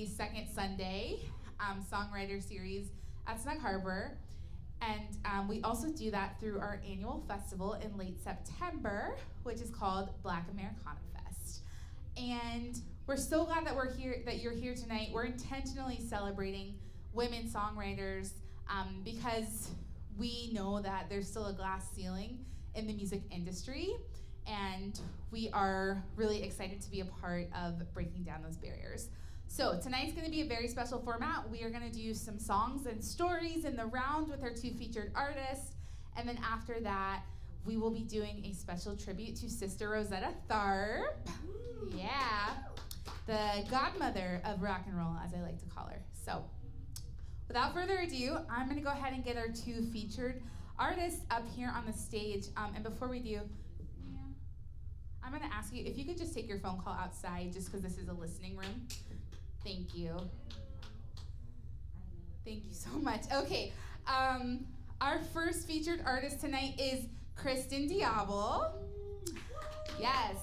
the second Sunday songwriter series at Snug Harbor. And we also do that through our annual festival in late September, which is called Black Americana Fest. And we're so glad that you're here tonight. We're intentionally celebrating women songwriters because we know that there's still a glass ceiling in the music industry, and we are really excited to be a part of breaking down those barriers. So tonight's going to be a very special format. We are going to do some songs and stories in the round with our two featured artists, and then after that, we will be doing a special tribute to Sister Rosetta Tharpe. Yeah, the godmother of rock and roll, as I like to call her. So without further ado, I'm going to go ahead and get our two featured artists up here on the stage. And before we do, I'm going to ask you if you could just take your phone call outside, just because this is a listening room. Thank you. Thank you so much. Okay, our first featured artist tonight is Kristin Diable. Yes,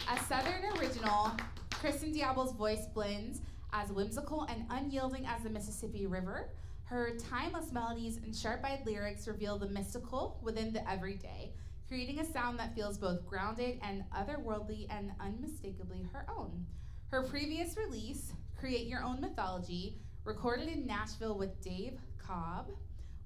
a Southern original, Kristin Diable's voice blends as whimsical and unyielding as the Mississippi River. Her timeless melodies and sharp-eyed lyrics reveal the mystical within the everyday, creating a sound that feels both grounded and otherworldly and unmistakably her own. Her previous release, Create Your Own Mythology, recorded in Nashville with Dave Cobb,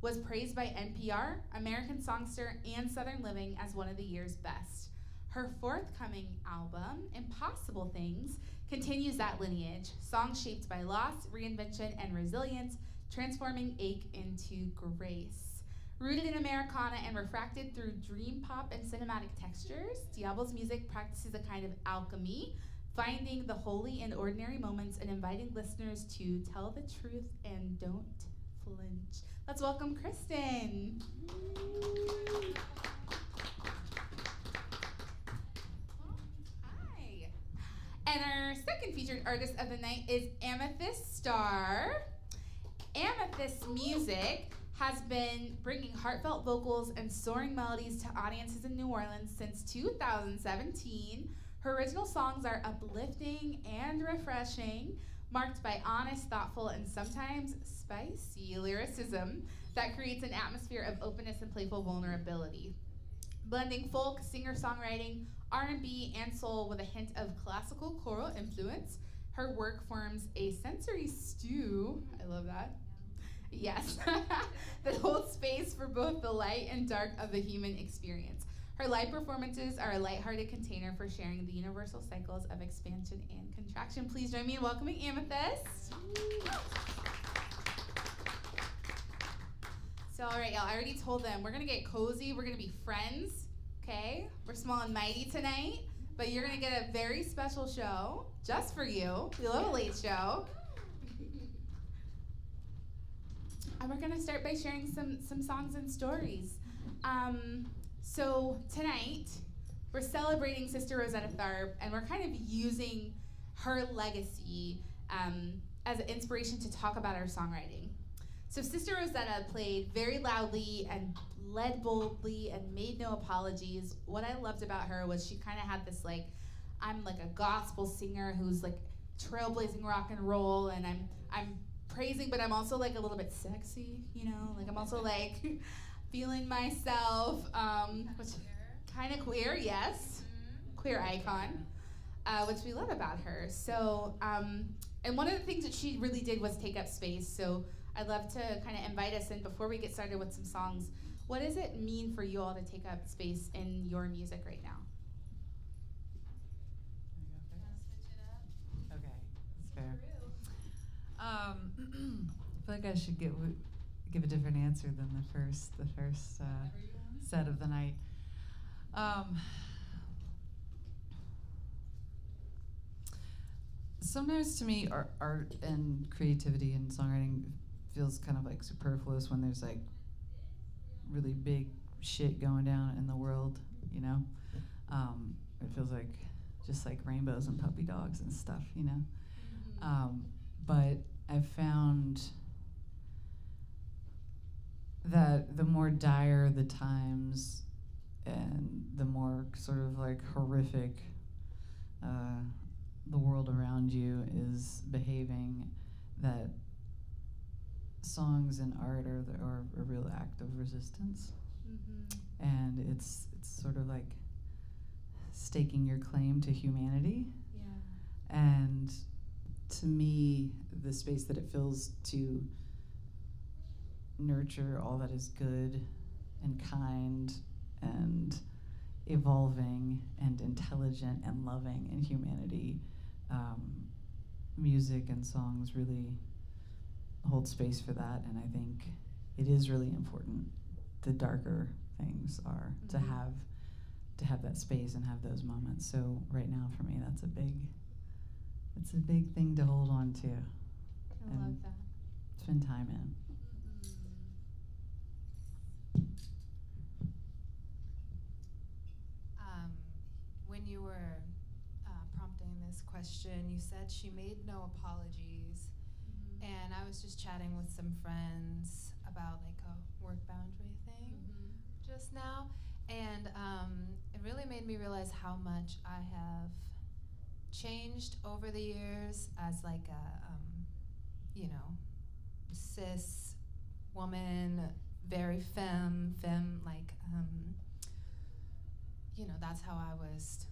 was praised by NPR, American Songster, and Southern Living as one of the year's best. Her forthcoming album, Impossible Things, continues that lineage, songs shaped by loss, reinvention, and resilience, transforming ache into grace. Rooted in Americana and refracted through dream pop and cinematic textures, Diable's music practices a kind of alchemy, finding the holy in ordinary moments and inviting listeners to tell the truth and don't flinch. Let's welcome Kristin. Hi. And our second featured artist of the night is Amethyst Starr. Amethyst's music has been bringing heartfelt vocals and soaring melodies to audiences in New Orleans since 2017. Her original songs are uplifting and refreshing, marked by honest, thoughtful, and sometimes spicy lyricism that creates an atmosphere of openness and playful vulnerability. Blending folk, singer-songwriting, R&B, and soul with a hint of classical choral influence, her work forms a sensory stew, I love that, yes, that holds space for both the light and dark of the human experience. Her live performances are a lighthearted container for sharing the universal cycles of expansion and contraction. Please join me in welcoming Amethyst. So, all right, y'all, I already told them we're gonna get cozy, we're gonna be friends, okay? We're small and mighty tonight, but you're gonna get a very special show just for you. We love a late show. And we're gonna start by sharing some songs and stories. So tonight, we're celebrating Sister Rosetta Tharpe, and we're kind of using her legacy as an inspiration to talk about our songwriting. So Sister Rosetta played very loudly and led boldly and made no apologies. What I loved about her was she kind of had this I'm like a gospel singer who's like trailblazing rock and roll, and I'm praising, but I'm also like a little bit sexy, you know? Like I'm also like feeling myself, which kind of queer, yes, queer icon, which we love about her. So, and one of the things that she really did was take up space. So I'd love to kind of invite us in before we get started with some songs. What does it mean for you all to take up space in your music right now? Switch it up. Okay, that's fair. I feel like I should give a different answer than the first set of the night. Sometimes to me, art and creativity and songwriting feels kind of like superfluous when there's like really big shit going down in the world, you know? It feels like just like rainbows and puppy dogs and stuff, you know? Mm-hmm. But I've found that the more dire the times and the more sort of like horrific the world around you is behaving, that songs and art are a real act of resistance, and it's sort of like staking your claim to humanity. Yeah. And to me, the space that it fills to nurture all that is good and kind and evolving and intelligent and loving in humanity, music and songs really hold space for that, and I think it is really important. The darker things are to have that space and have those moments. So right now for me, it's a big thing to hold on to. I love that. Spend time in. When you were prompting this question, you said she made no apologies, and I was just chatting with some friends about like a work boundary thing just now, and it really made me realize how much I have changed over the years as like a cis woman, very femme like that's how I was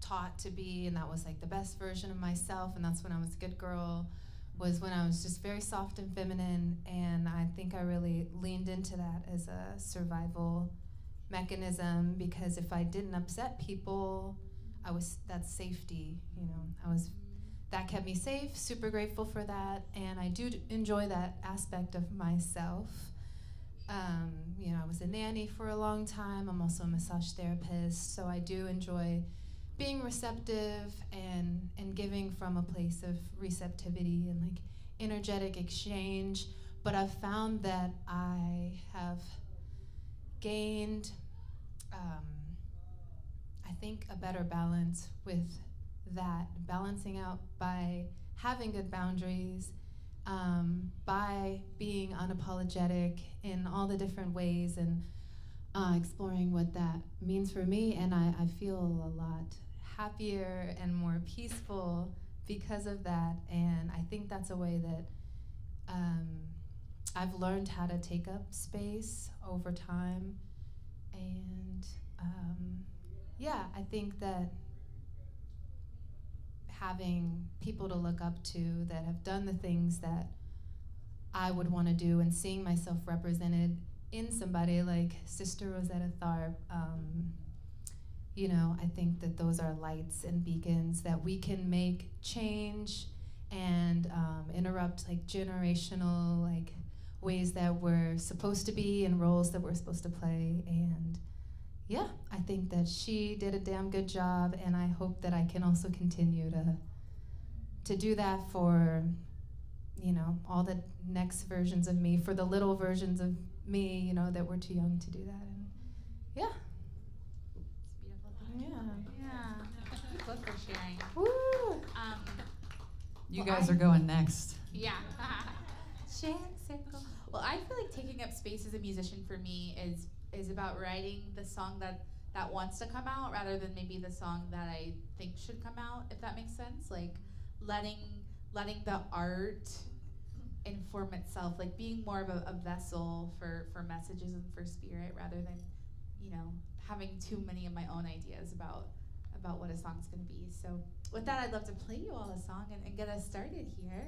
taught to be, and that was like the best version of myself, and that's when I was a good girl, was when I was just very soft and feminine, and I think I really leaned into that as a survival mechanism, because if I didn't upset people, that's safety, that kept me safe, super grateful for that, and I do enjoy that aspect of myself. I was a nanny for a long time. I'm also a massage therapist, so I do enjoy being receptive and giving from a place of receptivity and like energetic exchange. But I've found that I have gained, I think, a better balance with that, balancing out by having good boundaries, by being unapologetic in all the different ways, and exploring what that means for me. And I feel a lot happier and more peaceful because of that. And I think that's a way that I've learned how to take up space over time. And I think that having people to look up to that have done the things that I would want to do, and seeing myself represented in somebody like Sister Rosetta Tharpe, I think that those are lights and beacons that we can make change and interrupt like generational like ways that we're supposed to be and roles that we're supposed to play. And I think that she did a damn good job, and I hope that I can also continue to do that for all the next versions of me, for the little versions of me, that were too young to do that. And It's beautiful. Thank you both for sharing. Woo! You guys are going next. Yeah. Share circle. Well, I feel like taking up space as a musician for me is about writing the song that wants to come out, rather than maybe the song that I think should come out, if that makes sense. Like letting the art inform itself, like being more of a vessel for messages and for spirit, rather than having too many of my own ideas about what a song's going to be. So with that, I'd love to play you all a song and get us started here.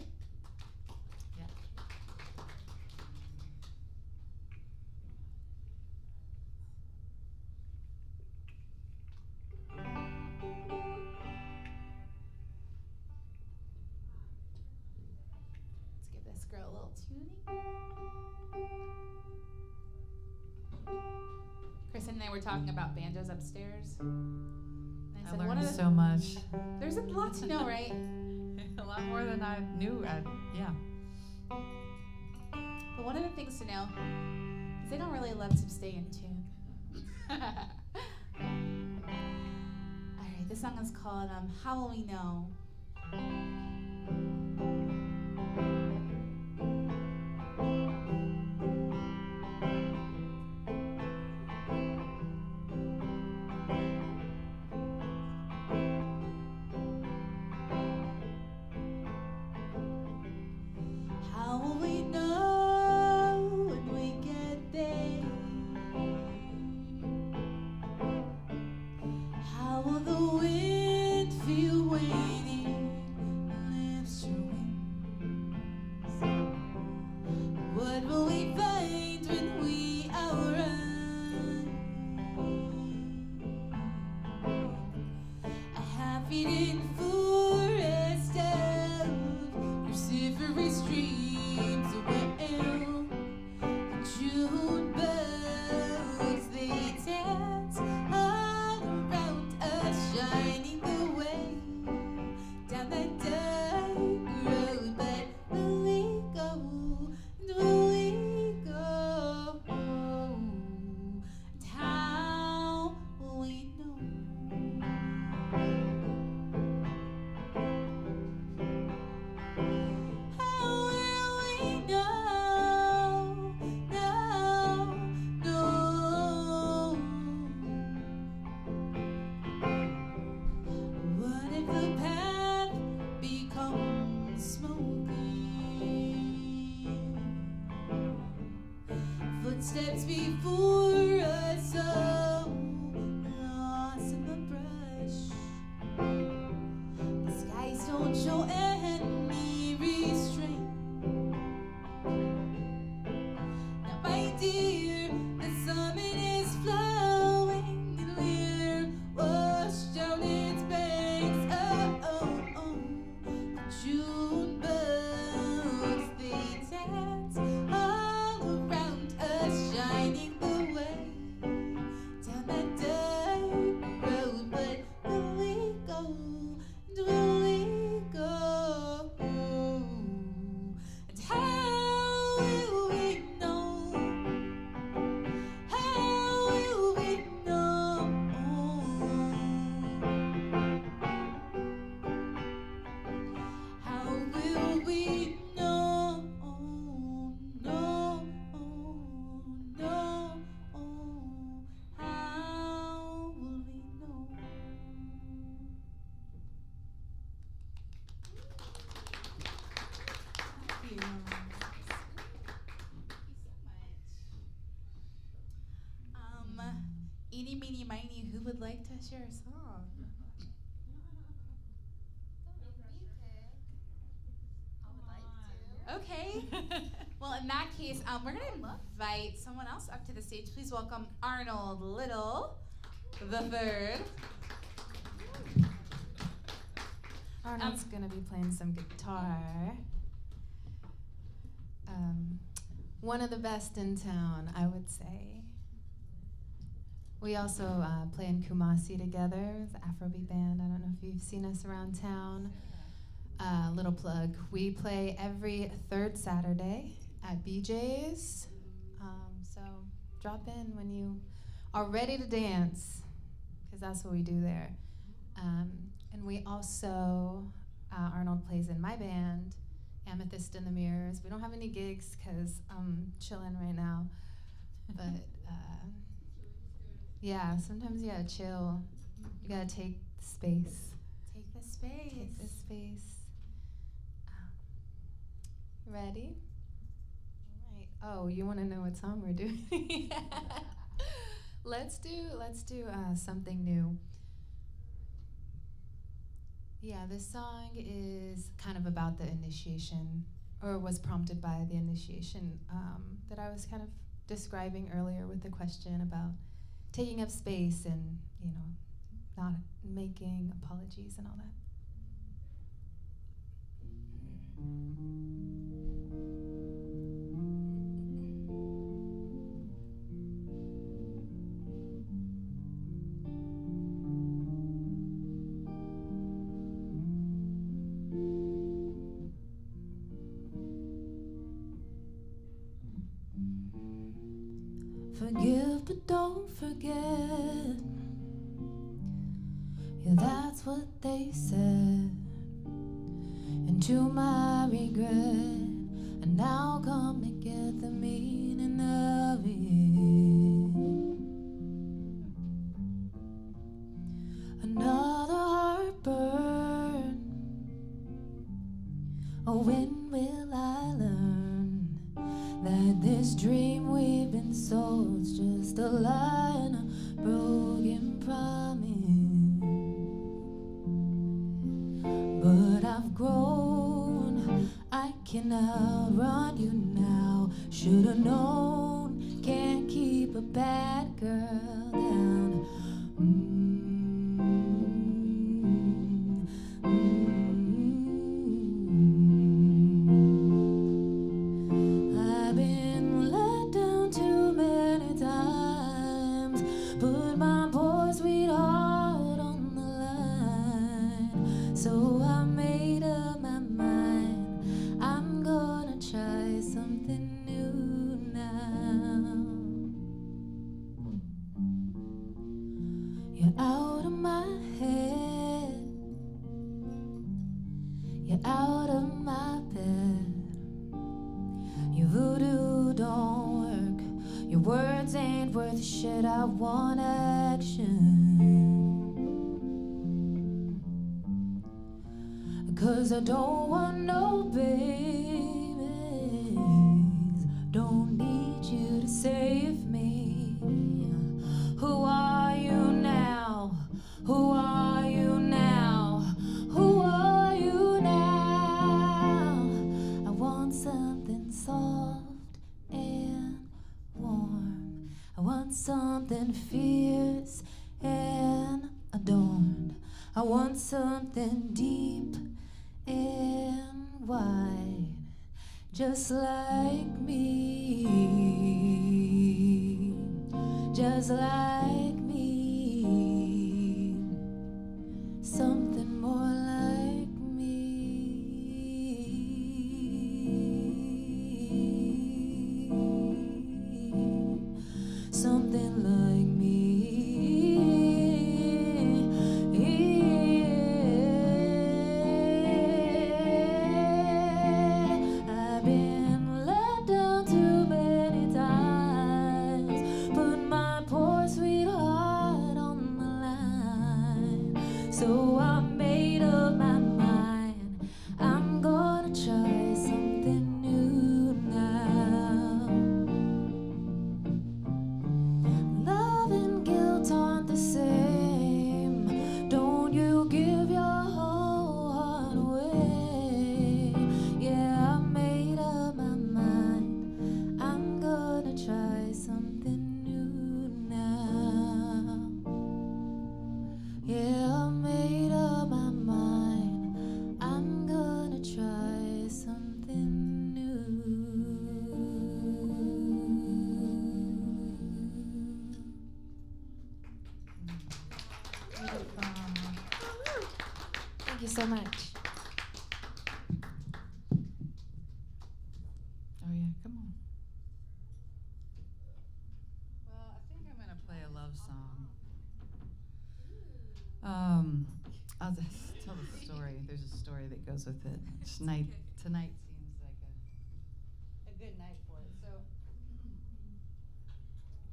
Let's give this girl a little tuning. Kristin and I were talking about banjos upstairs. And I said, learned so much. There's a lot to know, right? A lot more than I knew. But one of the things to know is they don't really love to stay in tune. Alright, this song is called How Will We Know? Footsteps before us, so lost in the brush. The skies don't show any restraint. Now, my dear, the summit is flowing and we're washed down its banks. Oh, oh, oh. The June bugs, they dance all around us, shining the way down that dark road. But will we go? And will we go? And how will we know? How will we know? How will we know? No, no. How will we know? Thank you. Eeny, meeny, miny, who would like to share a song? Okay. Well, in that case, we're going to invite someone else up to the stage. Please welcome Arnold Little the third. Arnold's gonna be playing some guitar. One of the best in town, I would say. We also play in Kumasi together, the Afrobeat band. I don't know if you've seen us around town. Little plug, we play every third Saturday at BJ's. So drop in when you are ready to dance, because that's what we do there. And we also, Arnold plays in my band, Amethyst in the Mirrors. We don't have any gigs because I'm chilling right now. But yeah, sometimes you gotta chill. You gotta take the space. Take the space. Take the space. Ready? All right. Oh, you want to know what song we're doing? Yeah. Let's do something new. Yeah, this song is kind of about the initiation, or was prompted by the initiation that I was kind of describing earlier with the question about taking up space and, you know, not making apologies and all that. Forgive but don't forget. Yeah, that's what they said. And to my regret, I now come to get the meaning of it. Another heartburn. Oh, when will I learn that this dream we've been sold's just a lie and a broken promise? But I've grown, I can outrun you now. Should've known, can't keep a bad girl down. I've been let down too many times. Put my poor sweet heart on the line. So I made up my mind. I'm gonna try something new now. You're out of my head. You're out of my bed. Your voodoo don't work. Your words ain't worth shit. I want action. 'Cause I don't want no babies. Don't need you to say something fierce and adorned. I want something deep and wide, just like me, just like me, something more like me, something like me. I've been let down too many times, put my poor sweet heart on the line. So I made up my mind, I'm gonna try something new now. Love and guilt aren't the same. Don't you give your whole heart away. Yeah, I made up my mind, I'm gonna try something new now. Yeah, I made up my mind, I'm gonna try something new. Thank you so much. Oh yeah, come on. Well, I think I'm gonna play a love song. I'll just tell the story. There's a story that goes with it. Tonight seems like a good night for it. So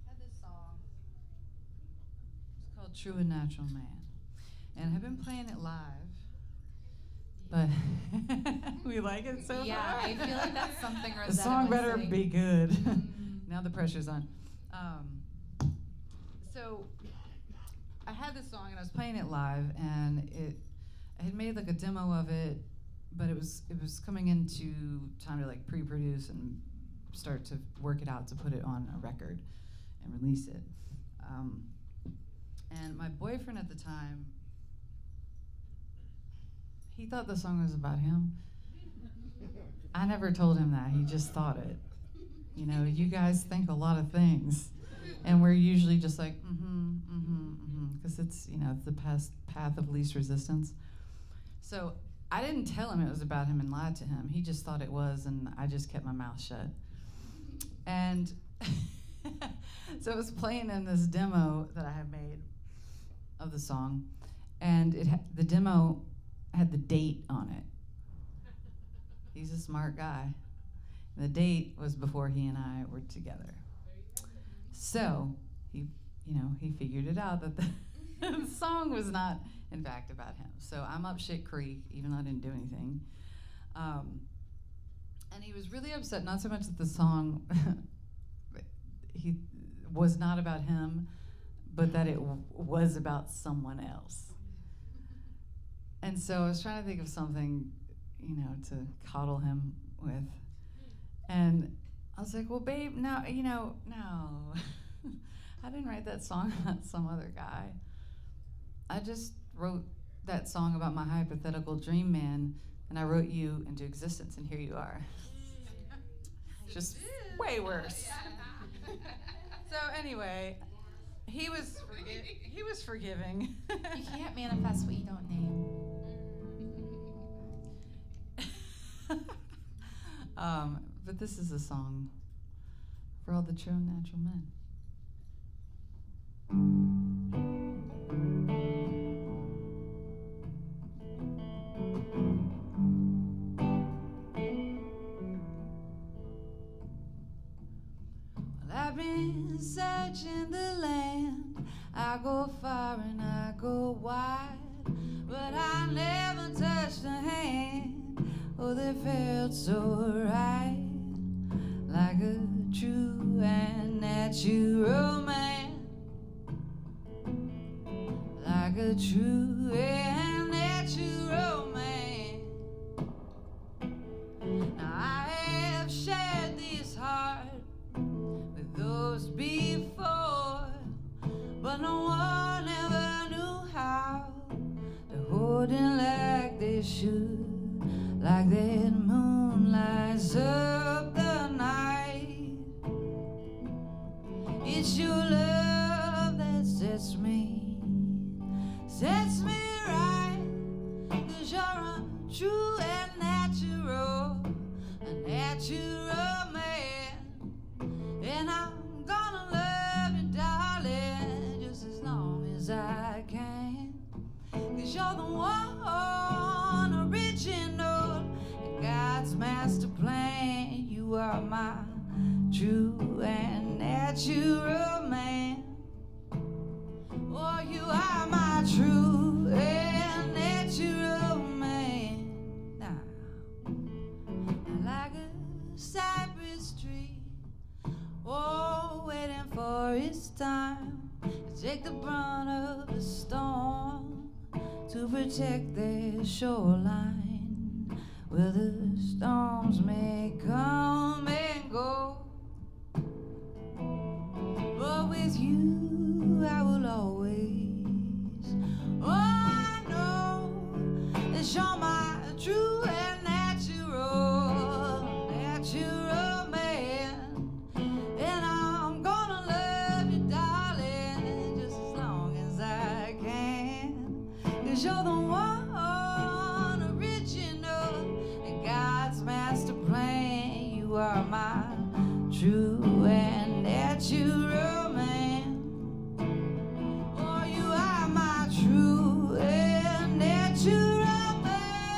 I had this song. It's called "True and Natural Man," and I've been playing it live. But we like it so Yeah, far. I feel like that's something Rosetta The song would better sing. be good. Now the pressure's on. So I had this song and I was playing it live, and I had made like a demo of it, but it was coming into time to like pre-produce and start to work it out to put it on a record and release it. And my boyfriend at the time, he thought the song was about him. I never told him that. He just thought it. You know, you guys think a lot of things, and we're usually just like, because it's, you know, it's the path of least resistance. So I didn't tell him it was about him and lied to him. He just thought it was, and I just kept my mouth shut. And so it was playing in this demo that I had made of the song, and the demo had the date on it. He's a smart guy. The date was before he and I were together. So he figured it out that the song was not, in fact, about him. So I'm up shit creek, even though I didn't do anything. And he was really upset, not so much that the song he was not about him, but that it was about someone else. And so I was trying to think of something, you know, to coddle him with. And I was like, well, babe, no. I didn't write that song about some other guy. I just wrote that song about my hypothetical dream man, and I wrote you into existence, and here you are. Just way worse. So anyway, he was forgiving. You can't manifest what you don't name. But this is a song for all the true and natural men. Well, I've been searching the land. I go far and I go wide, but I never touched a hand. Oh, they felt so right, like a true and natural man, like a true and natural man. Now I have shared this heart with those before, should, like that moon lights up the night. It's your love that sets me right. 'Cause you're a true and natural man. And I'm gonna love you, darling, just as long as I can. 'Cause you're the one original in God's master plan. You are my true and natural man. Oh, you are my true and natural man. Now, like a cypress tree, oh, waiting for its time to take the brunt of the storm, to protect their shoreline, where the storms may come and go. But with you I will always, oh, I know that you're my true and natural man. And I'm gonna love you, darling, just as long as I can. 'Cause you're the one original in God's master plan. You are my true and natural man. Oh, you are my true and natural man.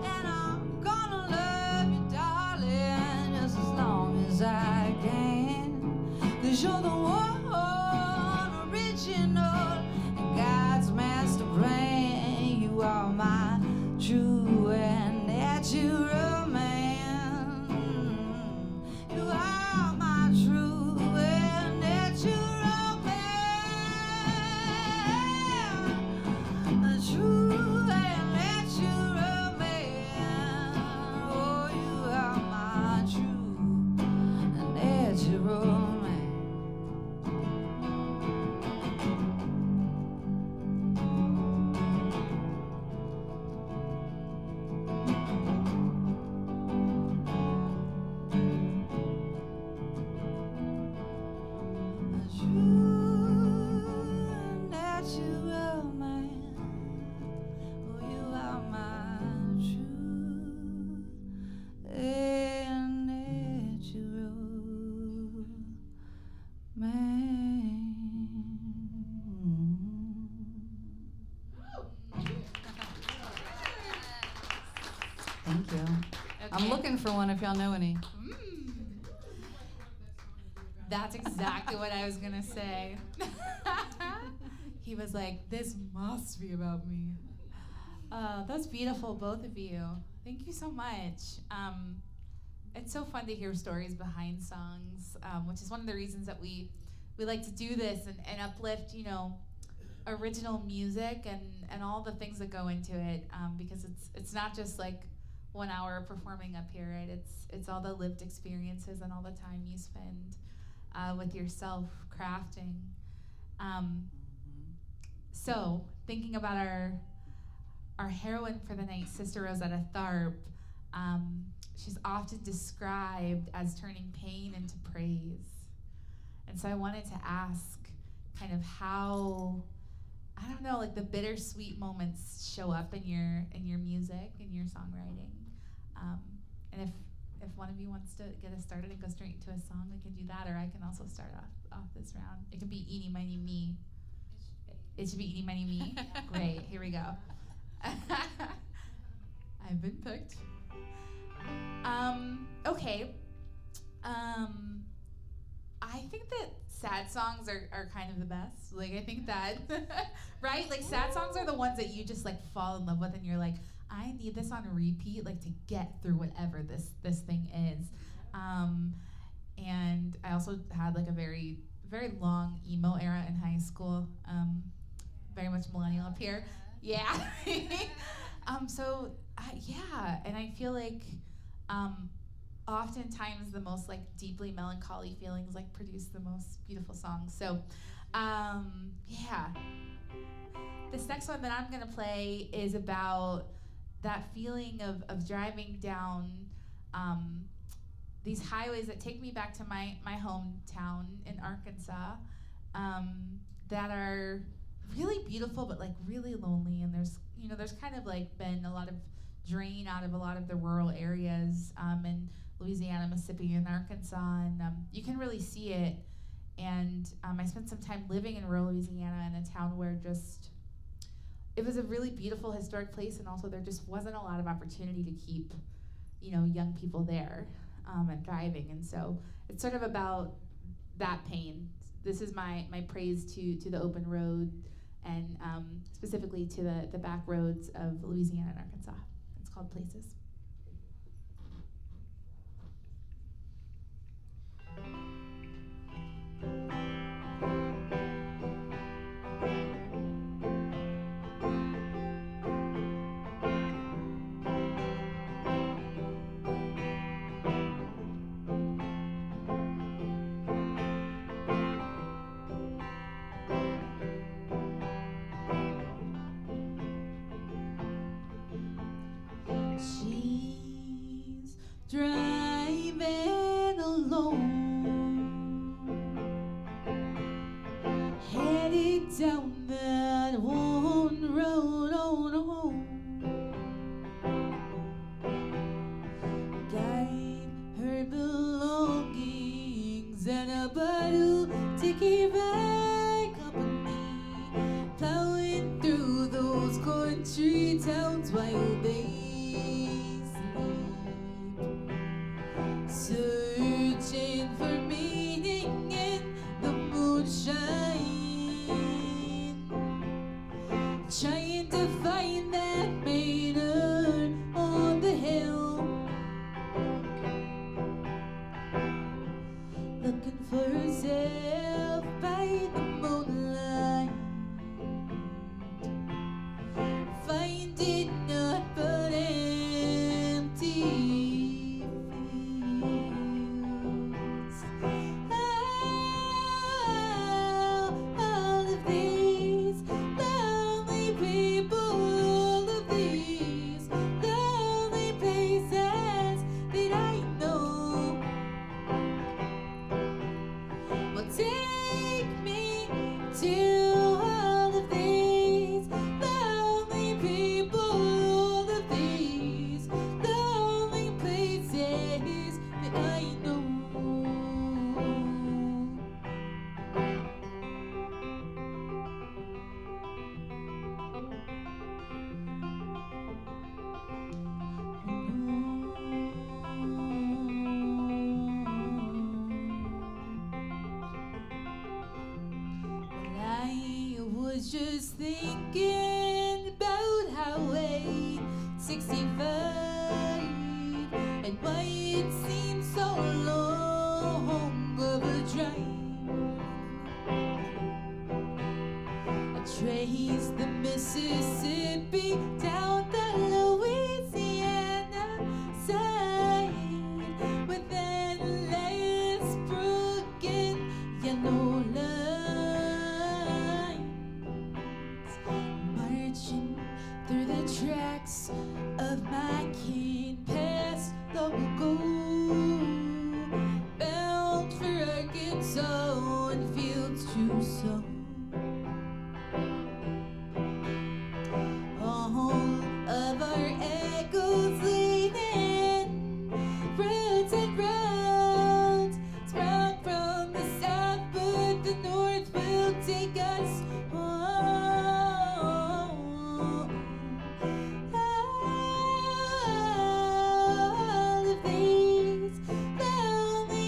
And I'm gonna love you, darling, just as long as I can. 'Cause you're the one original in God's master plan. You are my true and natural man. You are my true and natural man. A true and natural man. Oh, you are my true and natural man. A true and natural man. Oh, you are my true and natural man. Thank you. I'm looking for one if y'all know any. That's exactly what I was gonna say. He was like, this must be about me. That's beautiful, both of you. Thank you so much. It's so fun to hear stories behind songs, which is one of the reasons that we like to do this and uplift, original music and all the things that go into it, because it's not just like 1 hour performing up here, right? It's all the lived experiences and all the time you spend with yourself crafting. So thinking about our heroine for the night, Sister Rosetta Tharpe, she's often described as turning pain into praise. And so I wanted to ask kind of how, I don't know, like the bittersweet moments show up in your music and your songwriting. And if one of you wants to get us started and go straight into a song, we can do that, or I can also start off this round. It can be Eeny, Miny, Me. It should be Eeny, Miny, Me. Great, here we go. I've been picked. Okay, I think that sad songs are kind of the best. Like, I think that, right? Like, sad songs are the ones that you just, like, fall in love with, and you're like, I need this on repeat, like, to get through whatever this thing is. And I also had, like, a very, very long emo era in high school. Very much millennial up here. Yeah. Yeah, and I feel like oftentimes the most like deeply melancholy feelings like produce the most beautiful songs. So yeah. This next one that I'm gonna play is about that feeling of driving down these highways that take me back to my hometown in Arkansas, that are really beautiful but like really lonely, and there's kind of like been a lot of drain out of a lot of the rural areas in Louisiana, Mississippi, and Arkansas, and you can really see it. And I spent some time living in rural Louisiana in a town where it was a really beautiful historic place, and also there just wasn't a lot of opportunity to keep young people there and thriving. And so it's sort of about that pain. This is my praise to the open road, and specifically to the back roads of Louisiana and Arkansas. It's called Places. She's driving alone, headed down that one road on home. Guide her belongings and a bottle to keep her company, plowing through those country towns while they searching for meaning in the moonshine, trying to find that manor on the hill, looking for herself by the moonlight, finding not but empty. Just thinking about Highway 65 and why it seems so long of a drive. I trace the Mississippi down the Louisiana side with endless broken yellow through the tracks of my kin past long ago, bound for Arkansas and fields to sow. All of our echoes leading roads and roads sprung from the south, but the north will take us home. All of these lonely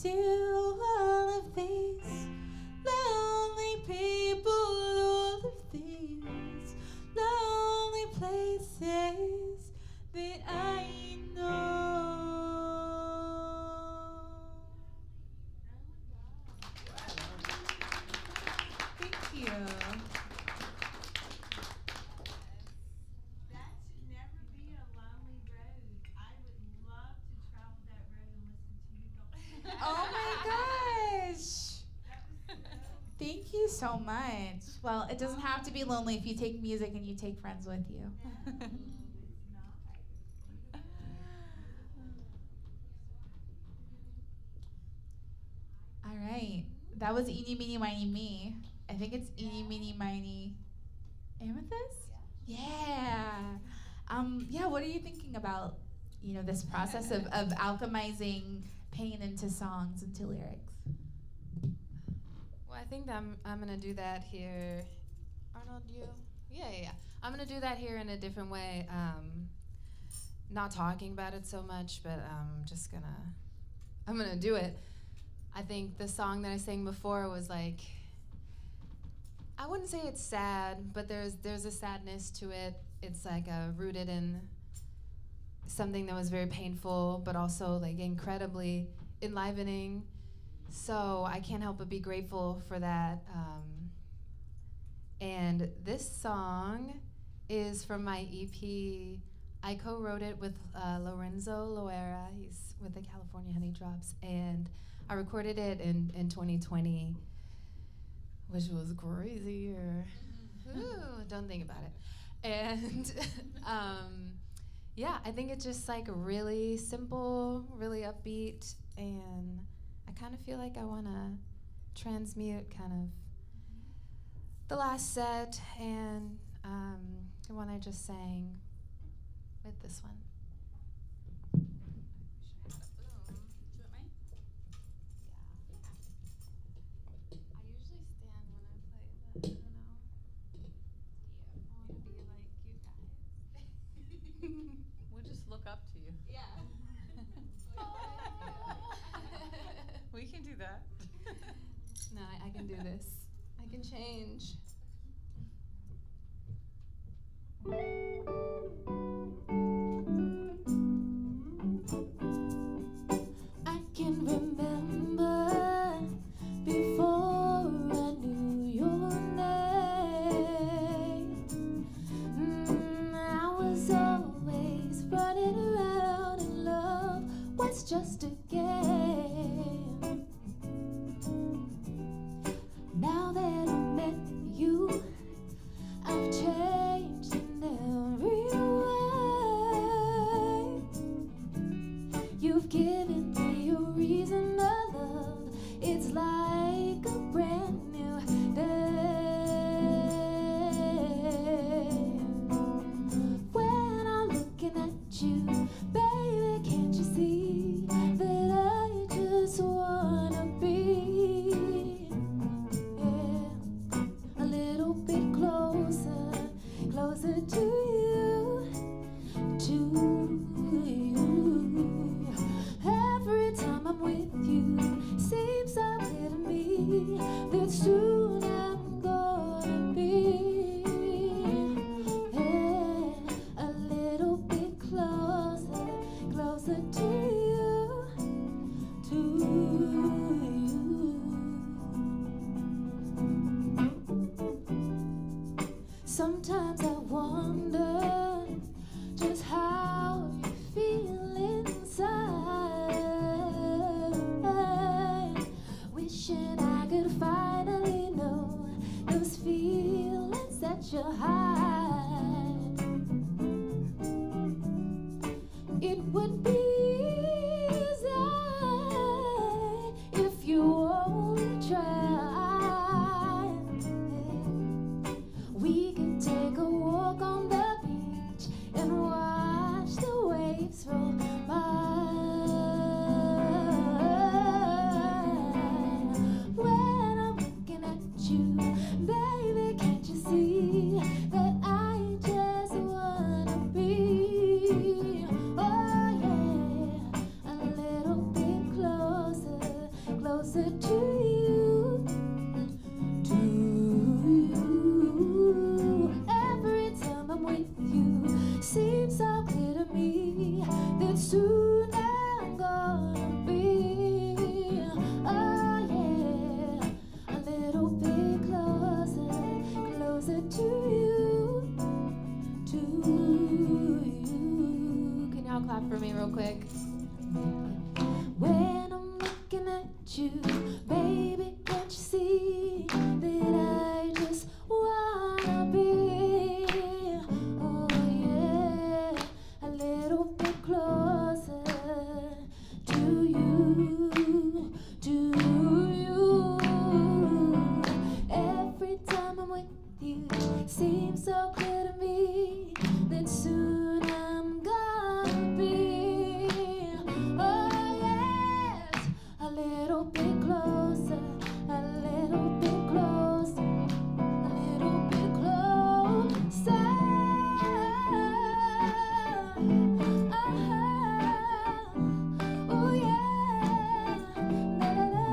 to all of these lonely people, all of these lonely places that I know. Thank you. That should never be a lonely road. I would love to travel that road and listen to you go. Oh my gosh. That was so Thank you so much. Well, it doesn't have to be lonely if you take music and you take friends with you. it's not. All right. That was Eeny, Meeny, Miny, Me. I think it's Eeny, Meeny, Miny, Amethyst? Yeah. Yeah, what are you thinking about, this process of alchemizing pain into songs, into lyrics? Well, I think I'm gonna do that here. Arnold, you? Yeah. I'm gonna do that here in a different way. Not talking about it so much, but I'm gonna do it. I think the song that I sang before was like, I wouldn't say it's sad, but there's a sadness to it. It's like rooted in something that was very painful, but also like incredibly enlivening. So I can't help but be grateful for that. And this song is from my EP. I co-wrote it with Lorenzo Loera. He's with the California Honey Drops, and I recorded it in 2020, which was a crazy year. Ooh, don't think about it. And yeah, I think it's just like really simple, really upbeat, and I kind of feel like I want to transmute kind of the last set and the one I just sang with this one. I usually stand when I play, but I don't know. I want to be like you guys. We'll just look up to you. Yeah. We can do that. No, I can do this. I can change. I can remember before I knew your name. I was always running around and love was just a game. Now that I met you, I've changed in every way. You've given me a reason to love. It's like a brand new day. When I'm looking at you, baby, can't you see that I just wanna be a little bit closer, closer to you, to you. Every time I'm with you, seems so clear to me that soon I'm gonna be a little bit closer, closer to you, to you. Sometimes I wonder just how you feel inside. Wishing I could finally know those feelings that you hide. It would be easier closer to you, to you. Every time I'm with you, seems so clear to me that soon I'm gonna be, oh yeah, a little bit closer, closer to you, to you. Can y'all clap for me real quick? When I'm looking at you, baby, can't you see that I just wanna be, oh yeah, a little bit closer to you, to you. Every time I'm with you, seems so clear to me that soon I'm gonna be, oh yes, a little bit closer, a little bit closer, a little bit closer. Oh yeah, da da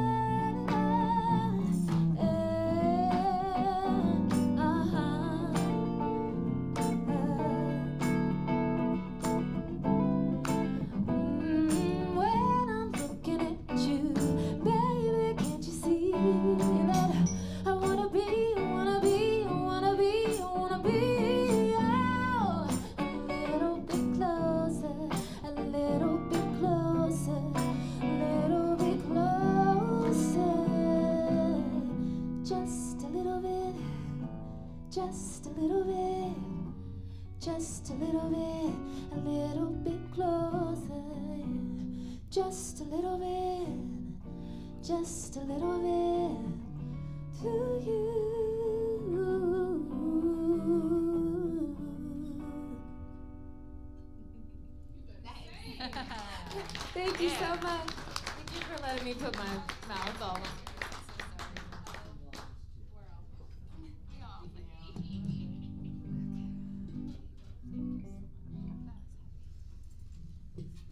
When I'm looking at you, baby, can't you see that I wanna be, wanna be, wanna be, wanna be, oh, a little bit closer, a little bit closer, a little bit closer, just a little bit, just a little bit. Just a little bit closer, just a little bit to you. Thank you so much. Thank you for letting me put my mouth all on.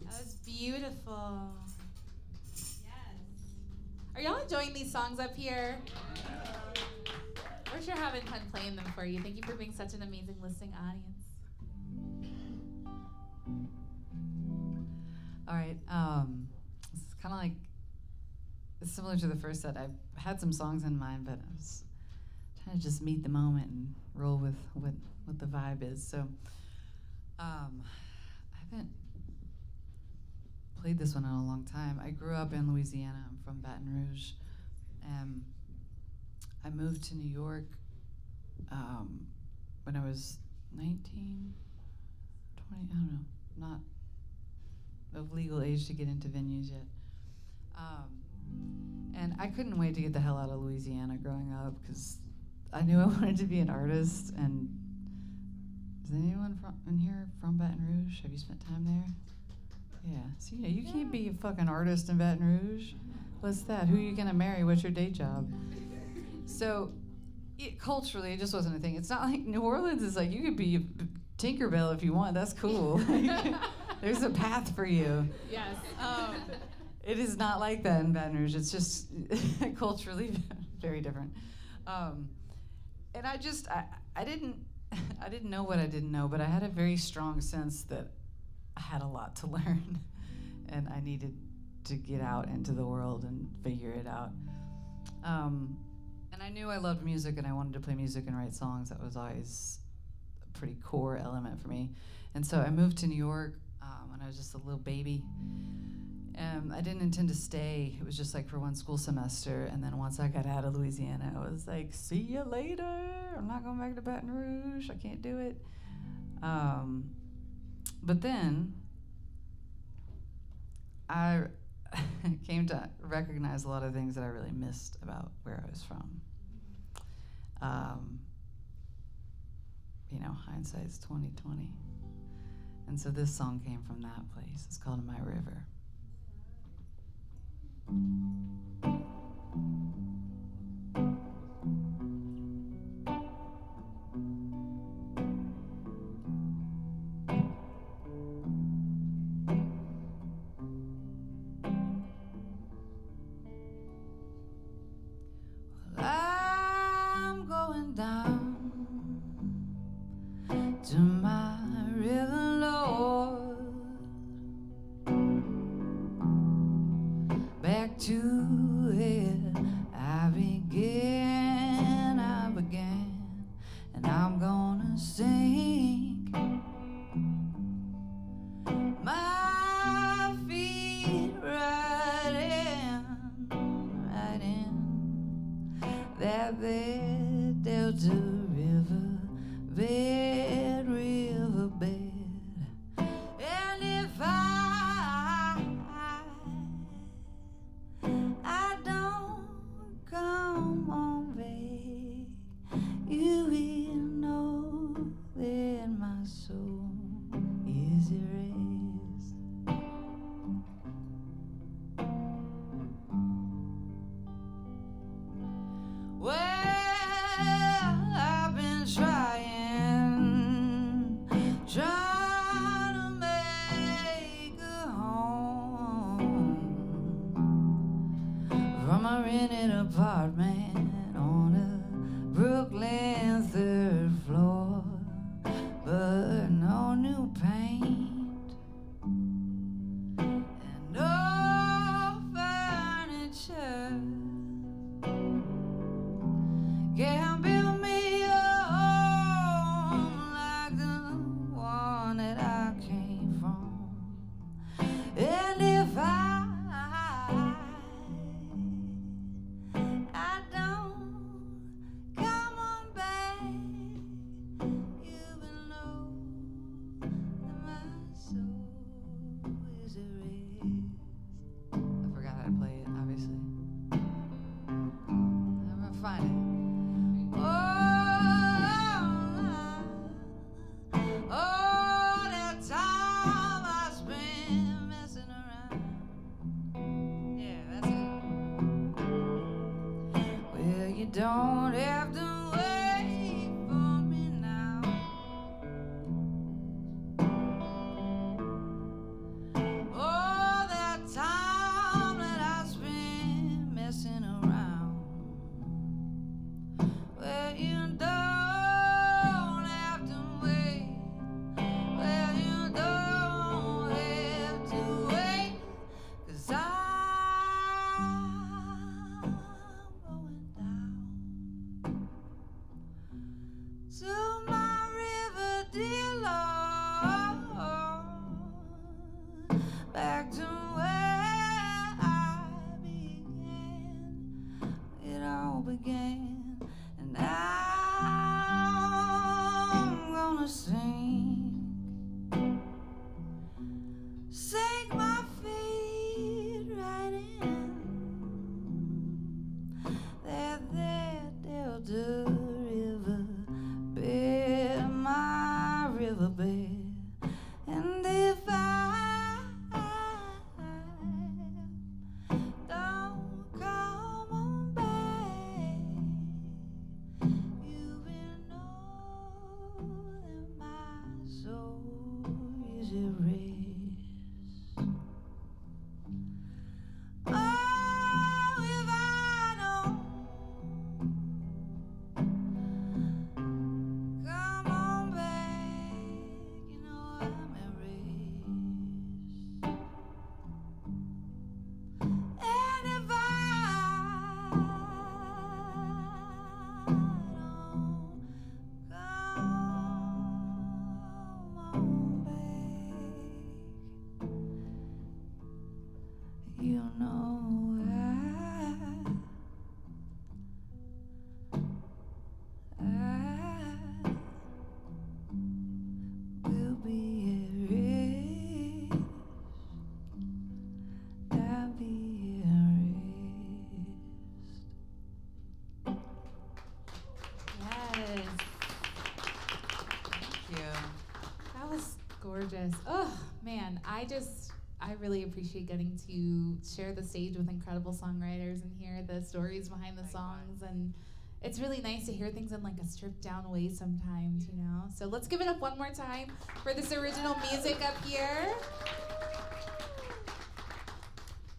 That was beautiful. Are y'all enjoying these songs up here? We're sure having fun playing them for you. Thank you for being such an amazing listening audience. All right. This is kind of like it's similar to the first set. I've had some songs in mind, but I was trying to just meet the moment and roll with what the vibe is. So I haven't played this one in a long time. I grew up in Louisiana. I'm from Baton Rouge. I moved to New York when I was 19, 20, I don't know, not of legal age to get into venues yet. And I couldn't wait to get the hell out of Louisiana growing up because I knew I wanted to be an artist. And is anyone in here from Baton Rouge? Have you spent time there? Yeah. So you can't be a fucking artist in Baton Rouge. What's that? Who are you gonna marry? What's your day job? So culturally, it just wasn't a thing. It's not like New Orleans is like you could be Tinkerbell if you want. That's cool. There's a path for you. Yes. It is not like that in Baton Rouge. It's just culturally very different. And I didn't know what I didn't know, but I had a very strong sense that I had a lot to learn, and I needed to get out into the world and figure it out. And I knew I loved music, and I wanted to play music and write songs. That was always a pretty core element for me. And so I moved to New York when I was just a little baby. I didn't intend to stay. It was just like for one school semester. And then once I got out of Louisiana, I was like, see you later. I'm not going back to Baton Rouge. I can't do it. But then I came to recognize a lot of things that I really missed about where I was from. Hindsight's 20/20. And so this song came from that place. It's called My River. to it. I began, and I'm gonna sink my feet right in that bed, Delta River bed. And if I don't come on back, you will know that my soul is erased. Well, I've been trying to make a home from a rented apartment on a Brooklyn third floor, but no new paint and no furniture can build me a home like the one that I came from. And if I don't come on back, you will know that my soul is erased. I forgot how to play it, obviously. I'm gonna find it. Oh, that time I spent messing around. Yeah, that's it. Well, you don't have to wait for me now. Oh, that time that I spent messing around. Well, you don't have to wait. Well, you don't have to wait, 'cause I'm going down to my river, dear Lord, back to where I began. It all began, and I'm gonna sink my feet right in that Delta River bed, my river bed. And if I don't come on back, you will know that my soul is erased. Oh, if I don't come on back, you know I'm erased. And if I don't come on back, you know I will be erased. I'll be erased. Yes. Thank you. That was gorgeous. Oh, man, I really appreciate getting to share the stage with incredible songwriters and hear the stories behind the songs. And it's really nice to hear things in like a stripped down way sometimes, you know? So let's give it up one more time for this original music up here.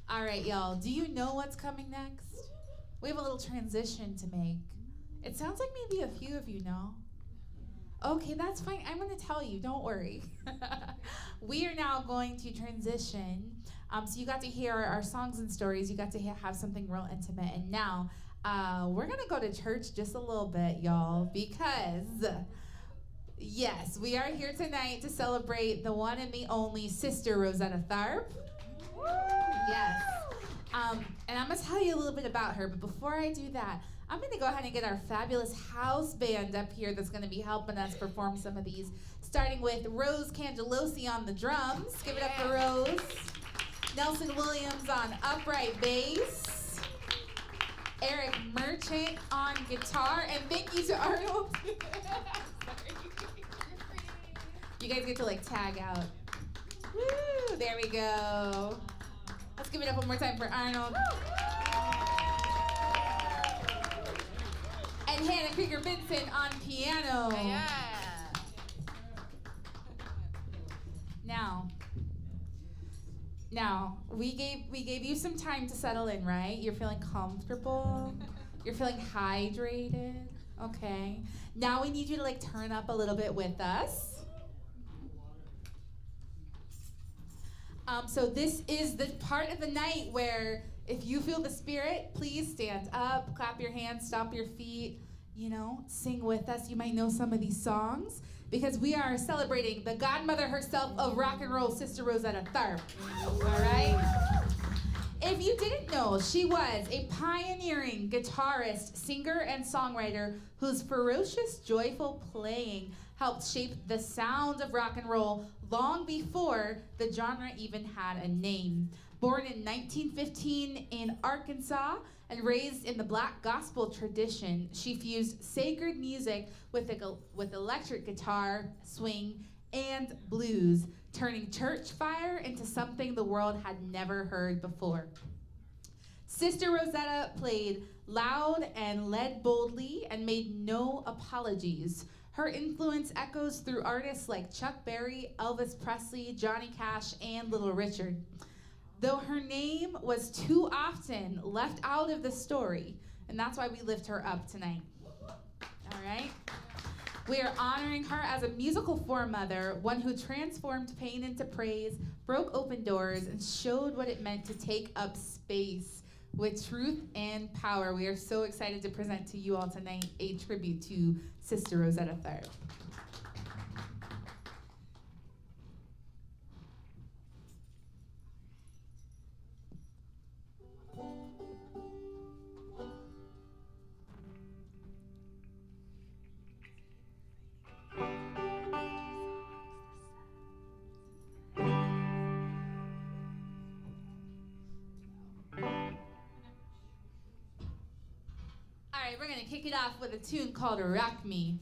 All right, y'all, do you know what's coming next? We have a little transition to make. It sounds like maybe a few of you know. Okay, that's fine. I'm going to tell you. Don't worry. We are now going to transition So you got to hear our songs and stories. You got to have something real intimate. And now we're going to go to church just a little bit, y'all, because, yes, we are here tonight to celebrate the one and the only Sister Rosetta Tharpe. Yes. And I'm going to tell you a little bit about her. But before I do that, I'm going to go ahead and get our fabulous house band up here that's going to be helping us perform some of these, starting with Rose Cangelosi on the drums. Give it up for Rose. Nelson Williams on upright bass. Eric Merchant on guitar. And thank you to Arnold. You guys get to like tag out. Woo, there we go. Let's give it up one more time for Arnold. And Hannah Krieger-Vincent on piano. Yeah. Now, we gave you some time to settle in, right? You're feeling comfortable. You're feeling hydrated. Okay. Now we need you to like turn up a little bit with us. So this is the part of the night where if you feel the spirit, please stand up, clap your hands, stomp your feet, sing with us. You might know some of these songs because we are celebrating the godmother herself of rock and roll, Sister Rosetta Tharpe. All right? If you didn't know, she was a pioneering guitarist, singer, and songwriter whose ferocious, joyful playing helped shape the sound of rock and roll long before the genre even had a name. Born in 1915 in Arkansas and raised in the Black gospel tradition, she fused sacred music with electric guitar, swing, and blues, turning church fire into something the world had never heard before. Sister Rosetta played loud and led boldly and made no apologies. Her influence echoes through artists like Chuck Berry, Elvis Presley, Johnny Cash, and Little Richard. Though her name was too often left out of the story, and that's why we lift her up tonight. All right? We are honoring her as a musical foremother, one who transformed pain into praise, broke open doors, and showed what it meant to take up space with truth and power. We are so excited to present to you all tonight a tribute to Sister Rosetta Tharpe. We're gonna kick it off with a tune called Rock Me.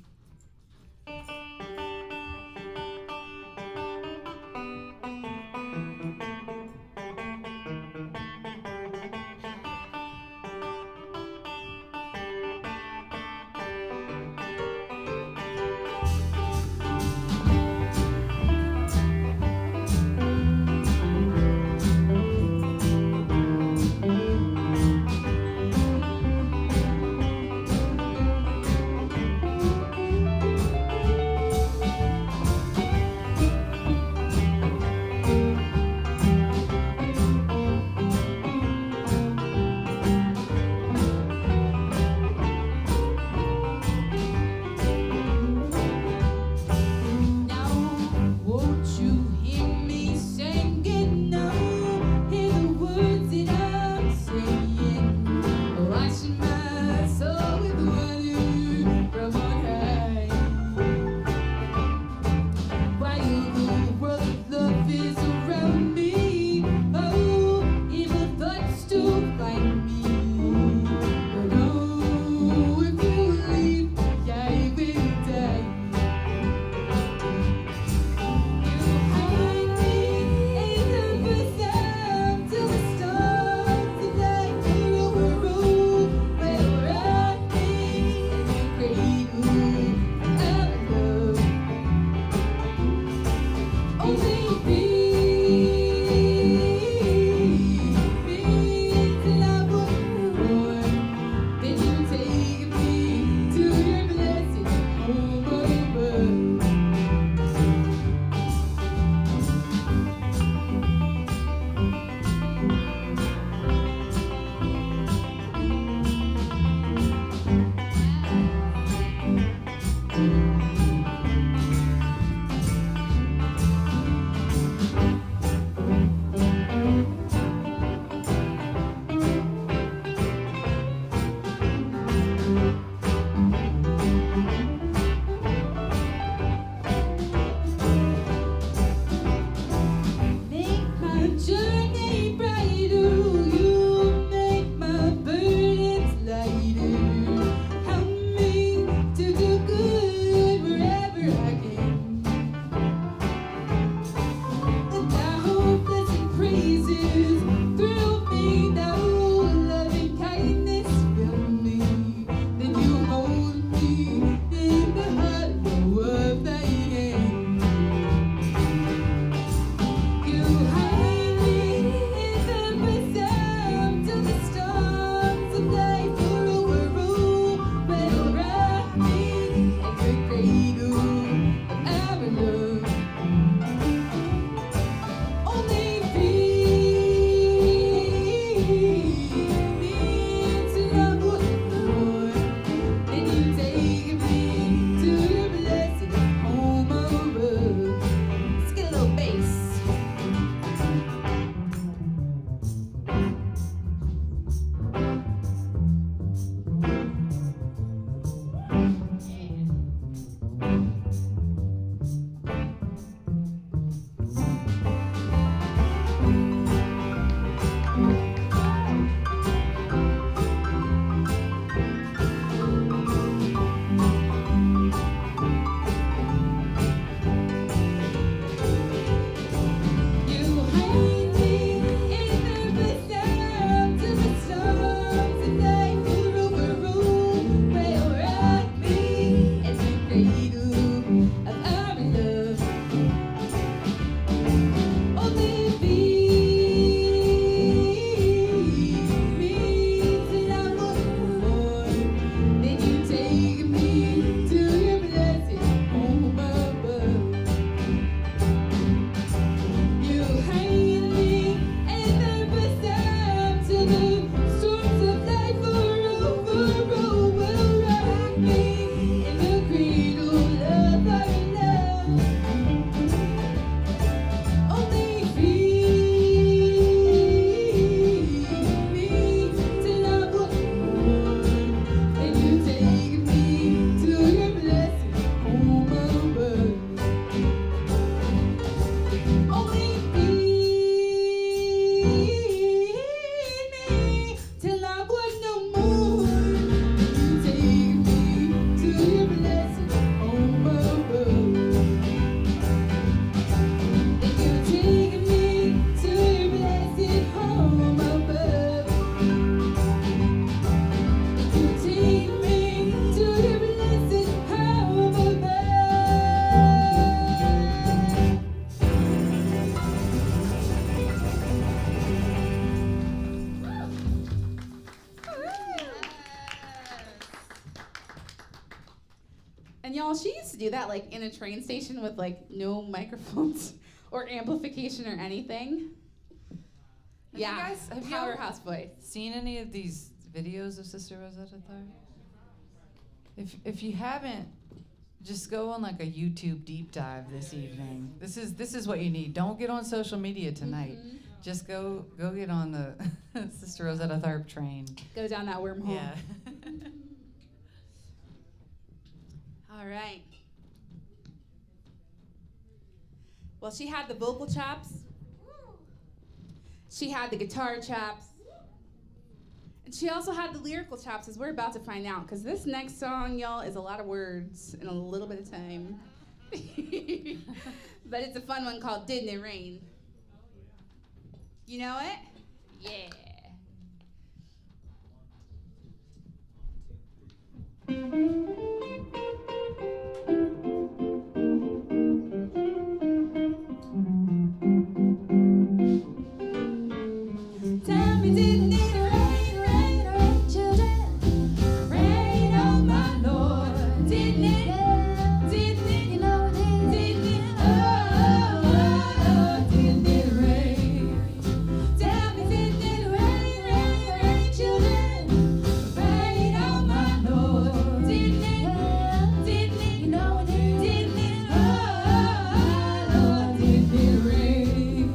y'all, she used to do that like in a train station with like no microphones or amplification or anything. Have you powerhouse voice. seen any of these videos of Sister Rosetta Tharpe? If you haven't, just go on like a YouTube deep dive this evening. This is what you need. Don't get on social media tonight. Mhm. Just go get on the Sister Rosetta Tharpe train. Go down that wormhole. Yeah. All right. Well, she had the vocal chops. She had the guitar chops. And she also had the lyrical chops, as we're about to find out, because this next song, y'all, is a lot of words in a little bit of time. But it's a fun one called Didn't It Rain? You know it? Yeah. Tell me, didn't it rain, rain, rain, children? Rain on my Lord. Didn't it? Didn't it? You know it did. Didn't it? Oh, oh, oh, didn't it rain? Tell me, didn't it rain, rain, rain, children? Rain on my Lord. Didn't it? Didn't it? You know it did. Didn't it? Oh, oh, oh, Lord, didn't it rain?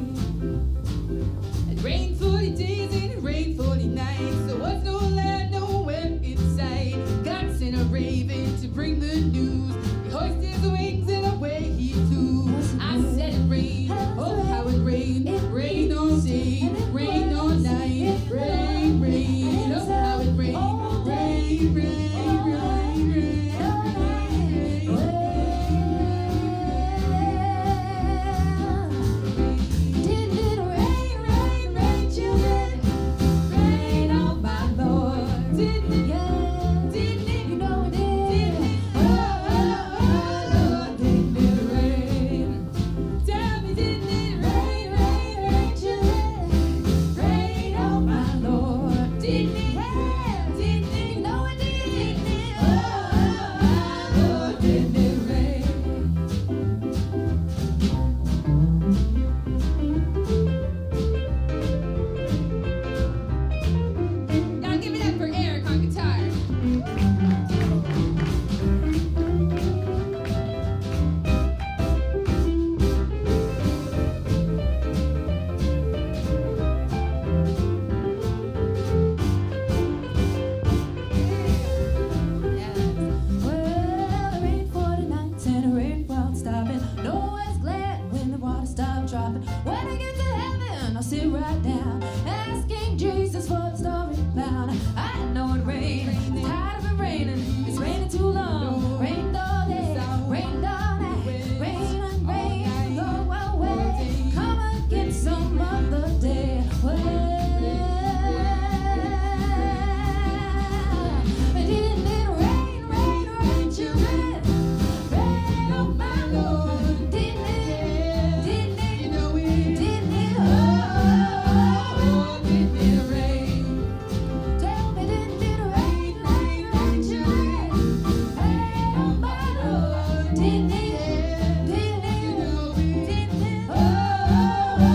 It rained 40 days and it rained 40 nights. There was no land nowhere in sight. God sent a raven to bring the news. He hoisted his wings and away he flew. I said it rained, oh how it rained. It rained all day, rained all night. Rain, rain, oh how it rained. Rain, rain, rain, rain, rain, rain. Didn't it rain, rain, rain, children? Rain on my Lord. Didn't it? Yeah. Didn't it? You know it did. Didn't it? Oh, oh, oh, Lord, didn't it rain? Tell me, didn't it rain, rain, rain, children? Rain on my Lord. Didn't it? Yeah. Didn't it? You know it did. Didn't it? Oh, oh, oh, Lord, didn't it rain? Y'all give it up for Eric on guitar. Well, it rained 40 nights and it rained without stopping. Noah's glad when the water stopped dropping. When I get to heaven, I'll sit right down, asking Jesus for the story found. I know it rained, I'm tired of it raining. It's raining too long. Rained all day, rained all night. Rain and rain, go away. Come again some other day. Didn't it rain, rain, rain, children? Rain on my Lord. Didn't it? Didn't it? You know it. Didn't it? Oh, oh, oh, didn't it rain? Tell me, didn't it rain, rain, rain, children? Rain on my Lord. Didn't it? Didn't it? You know it. Didn't it? Oh, oh, oh.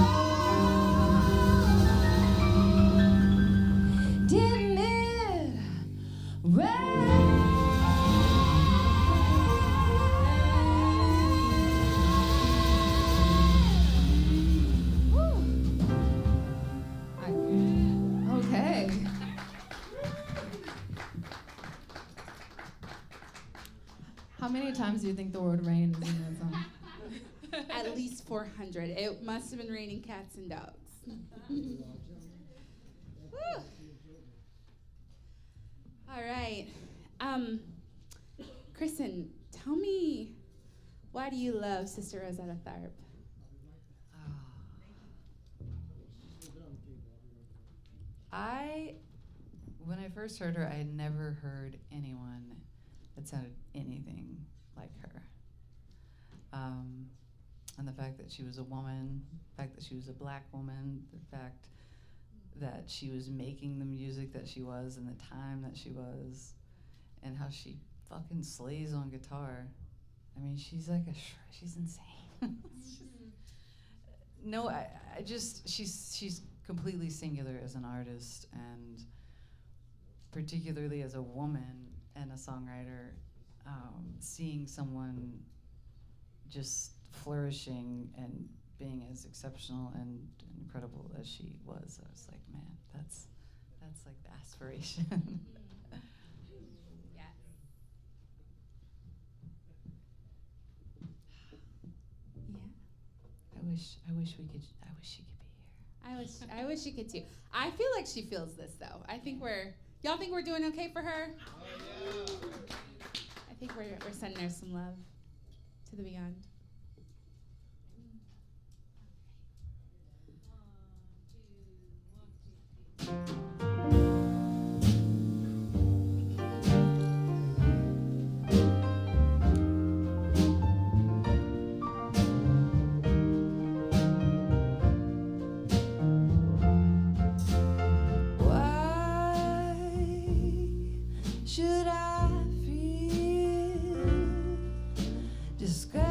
Didn't it Okay. How many times do you think the word rain is in that song? At least 400. It must have been raining cats and dogs. Woo. All right. Kristin, tell me, why do you love Sister Rosetta Tharpe? When I first heard her, I had never heard anyone that sounded anything like her. And the fact that she was a woman, the fact that she was a black woman, the fact that she was making the music that she was and the time that she was, and how she fucking slays on guitar. I mean, she's like she's insane. No, I just she's completely singular as an artist, and particularly as a woman and a songwriter. Seeing someone just flourishing and being as exceptional and incredible as she was, I was like, man, that's like the aspiration. Yes. Yeah. I wish she could be here. I wish she could too. I feel like she feels this though. Y'all think we're doing okay for her? I think we're sending her some love to the beyond. Should I feel discouraged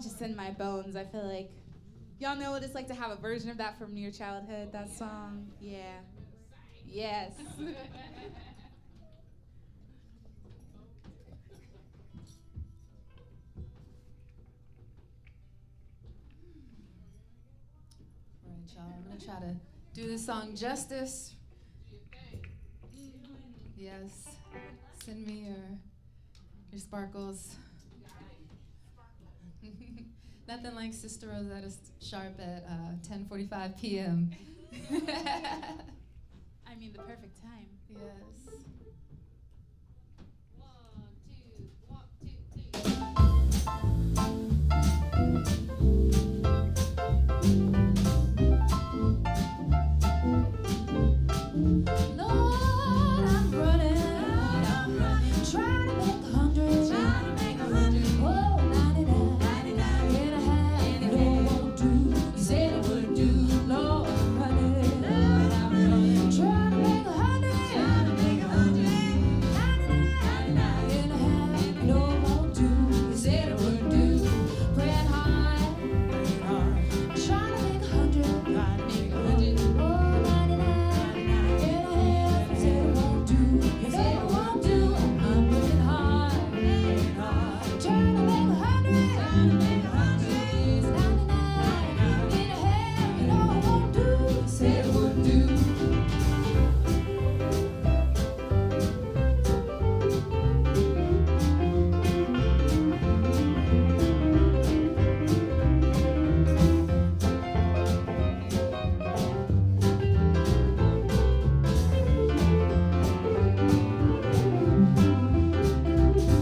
just in my bones. I feel like y'all know what it's like to have a version of that from your childhood, that song? Yeah. Yes. All right, y'all. I'm gonna try to do this song justice. Yes. Send me your sparkles. Nothing like Sister Rosetta Sharp at 10:45 p.m. I mean, the perfect time. Yes. Lord, I'm running, trying to make 100, oh, 99 and a half, it won't do. You said it would do, Lord, I'm running, trying to make 100, 99 and a half, it won't do. You said it would do. Praying hard, trying to make 100, oh, 99 and a half, you said it won't do. You said it won't do. I'm working hard, trying to make 100, 99 and a half, you know it won't do. You said it won't do.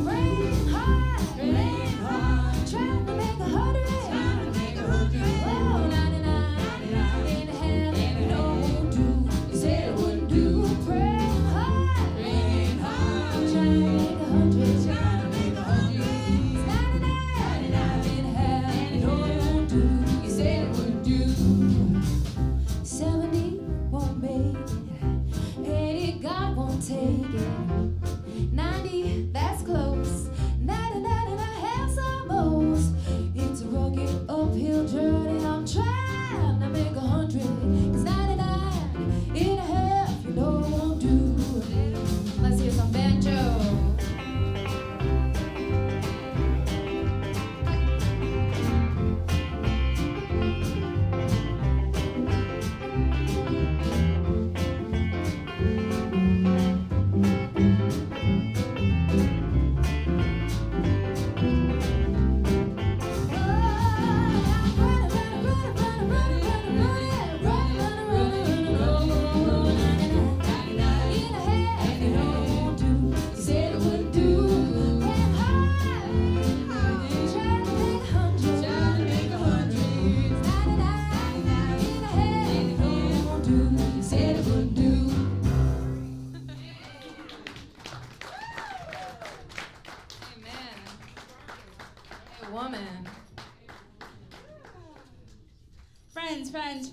Rain hard, trying to make 100, oh, 99 and a half, you know it won't do. You said it wouldn't do. Praying hard, trying to make 100, 99 and a half, you know it won't do. You said it wouldn't do. 70 won't make it, 80 God won't take it, 90 that's close, 99 and a half's almost. It's a rugged uphill journey. I'm trying to make 100, 'cause 99 and a half, you know it won't do. Let's hear some banjo. Amen. Hey, woman.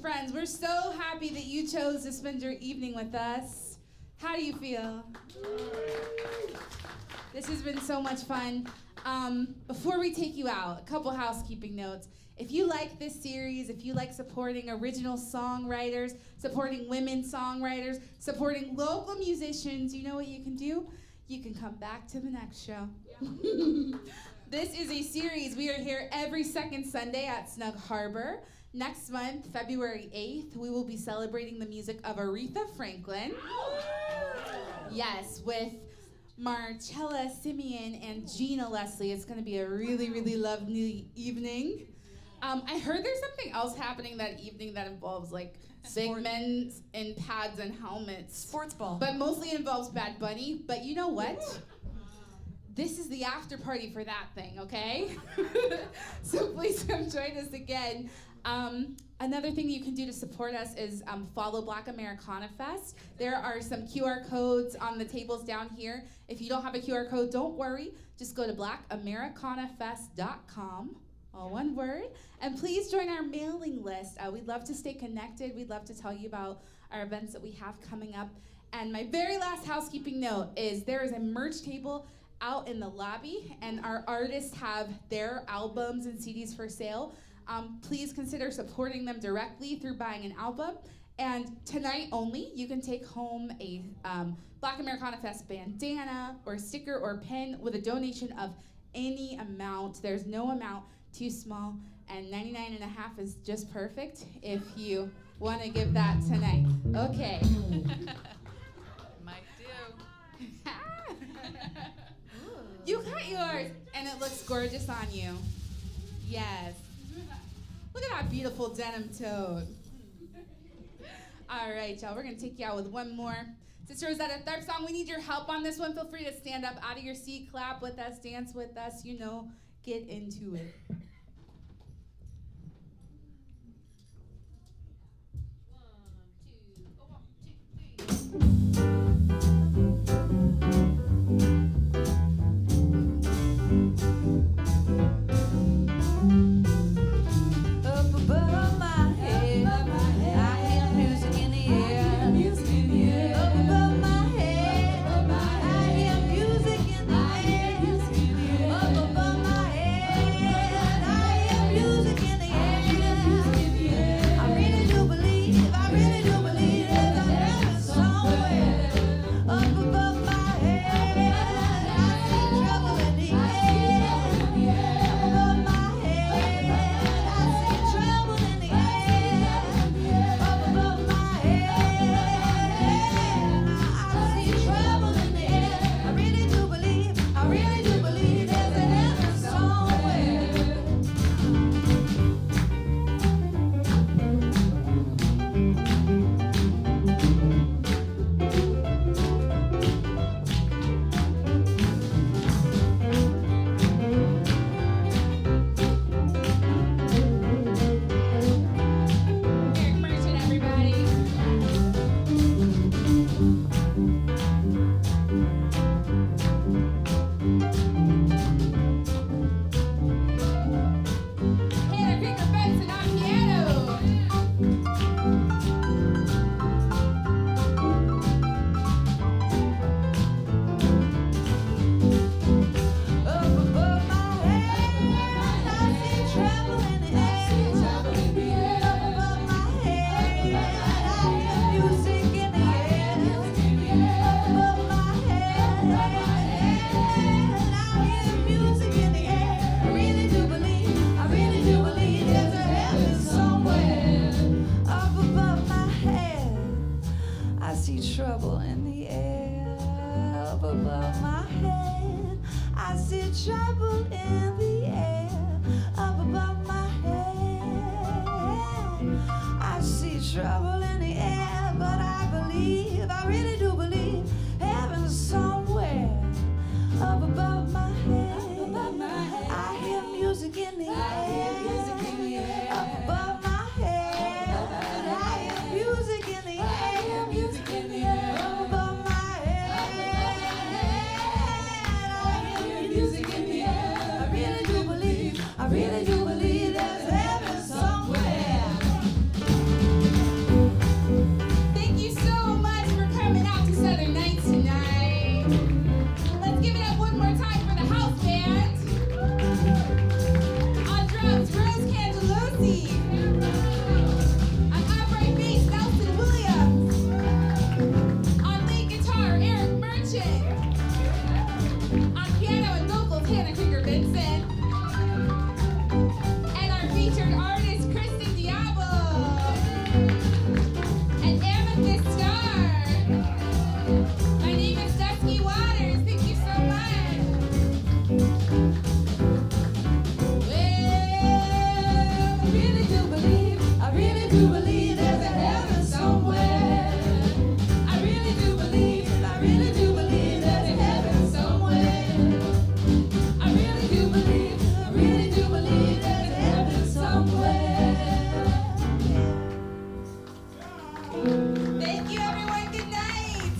Friends, we're so happy that you chose to spend your evening with us. How do you feel? This has been so much fun. Before we take you out, a couple housekeeping notes. If you like this series, if you like supporting original songwriters, supporting women songwriters, supporting local musicians, you know what you can do? You can come back to the next show. This is a series. We are here every second Sunday at Snug Harbor. Next month, February 8th, we will be celebrating the music of Aretha Franklin. Yes, with Marcella Simeon and Gina Leslie. It's going to be a really, really lovely evening. I heard there's something else happening that evening that involves like big men in pads and helmets. Sports ball. But mostly involves Bad Bunny. But you know what? This is the after party for that thing, okay? So please come join us again. Another thing you can do to support us is follow Black Americana Fest. There are some QR codes on the tables down here. If you don't have a QR code, don't worry. Just go to blackAmericanafest.com, all one word. And please join our mailing list. We'd love to stay connected. We'd love to tell you about our events that we have coming up. And my very last housekeeping note is there is a merch table out in the lobby, and our artists have their albums and CDs for sale. Please consider supporting them directly through buying an album. And tonight only, you can take home a Black Americana Fest bandana or sticker or pin with a donation of any amount. There's no amount too small, and 99.5 is just perfect if you want to give that tonight. Okay. Might do. You got yours, and it looks gorgeous on you. Yes. Look at that beautiful denim tote. All right, y'all, we're going to take you out with one more Sister Rosetta Tharpe song. We need your help on this one. Feel free to stand up out of your seat, clap with us, dance with us, you know, get into it. Trouble in the air up above my head. I see trouble in the air up above my head. I see trouble in the air, but I believe, I really do believe, heaven's somewhere up above my head. I hear music in the air up above my head. I hear music in the air. I really do believe there's heaven somewhere. Thank you so much for coming out to Southern Nights tonight. Let's give it up one more time for the house band. On drums, Rose Cangelosi. On upright bass, Nelson Williams. On lead guitar, Eric Merchant. On piano and vocals, Hannah Krieger-Vincent. Featured artist Kristin Diable and Amethyst Starr. My name is Dusky Waters. Thank you so much. Well, I really do believe there's a heaven somewhere. I really do believe there's a heaven somewhere. I really do believe there's a heaven somewhere. Thank you, everyone. Good night.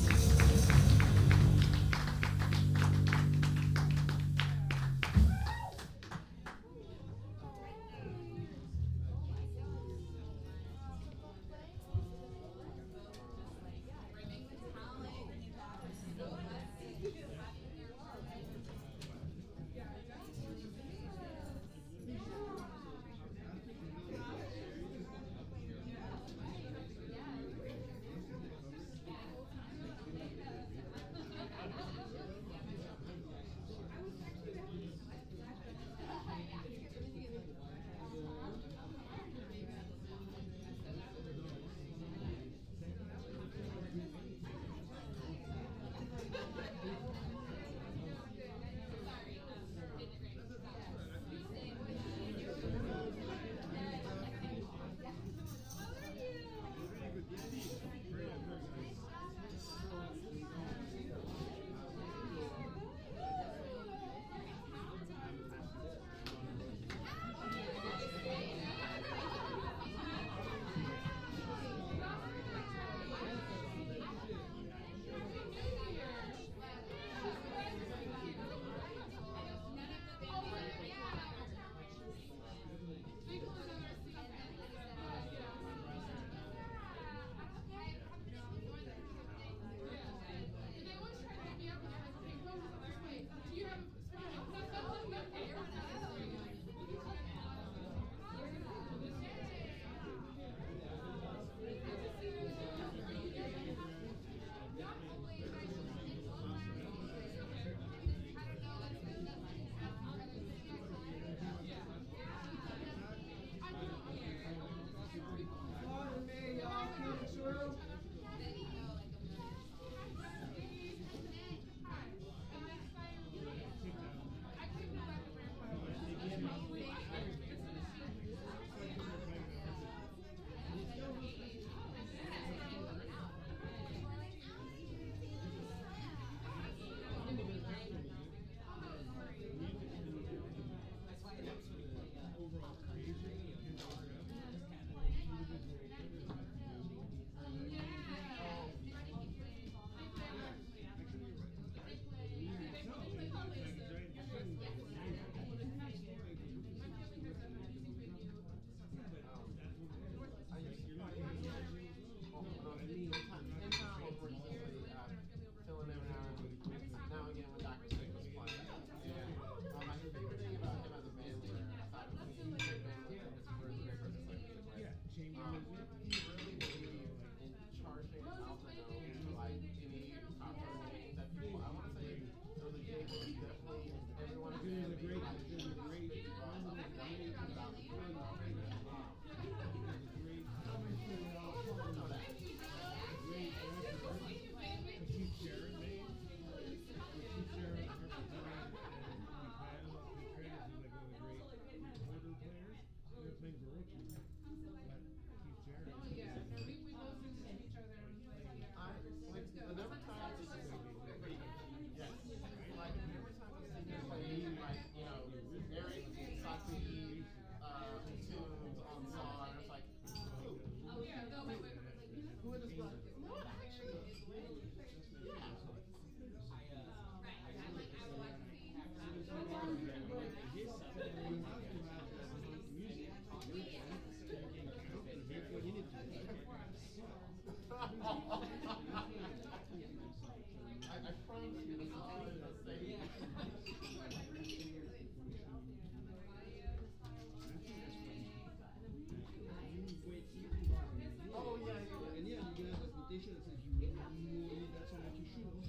that says you really need that so much you should.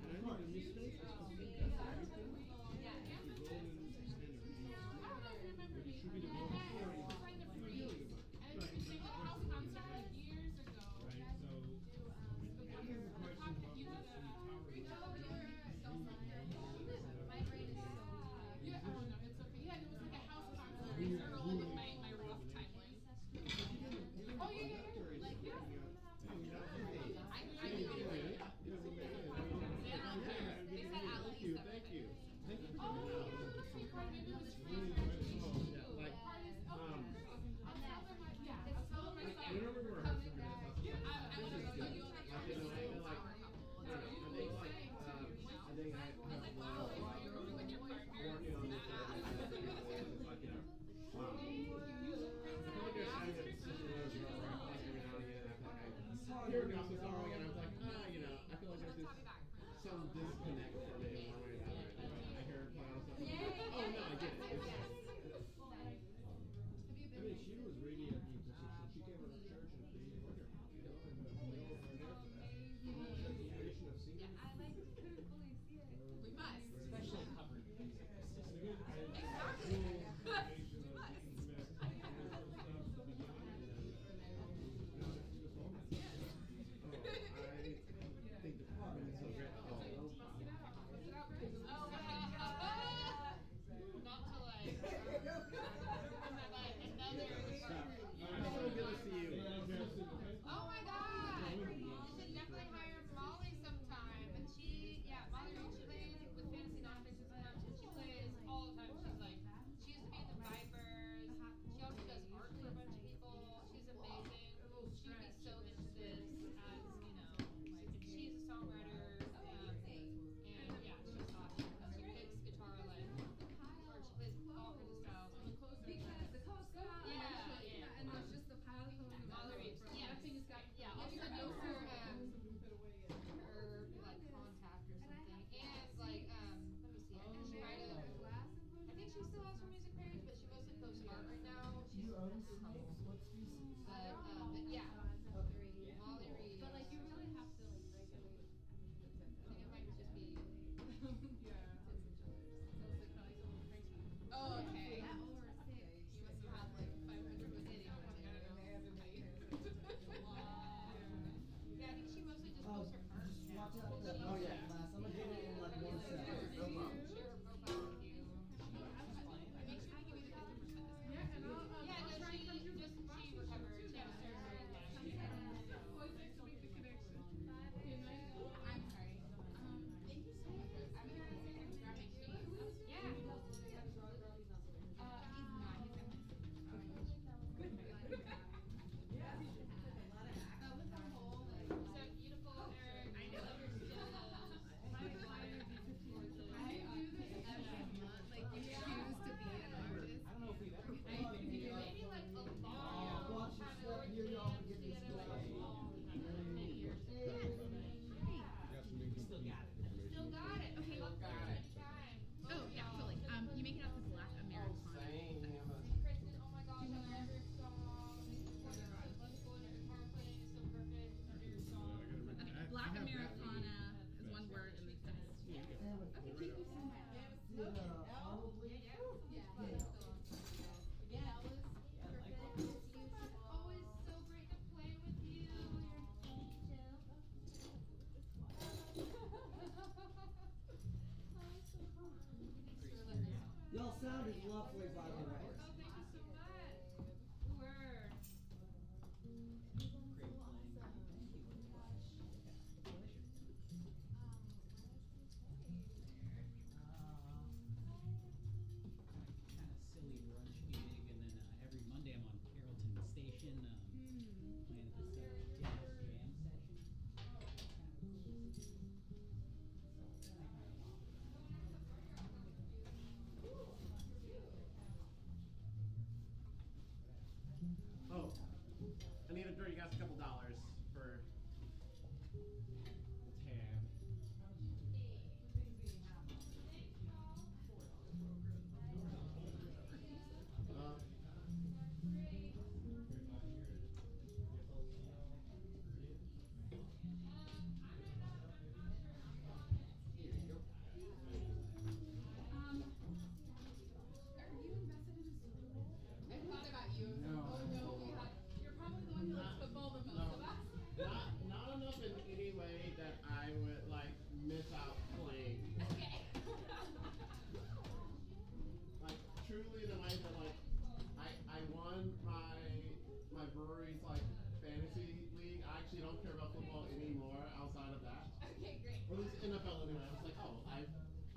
And I think the mistake is to think that's everything. The golden standard. It should be the golden story. My rough timeline. Oh, yeah. Like, yeah.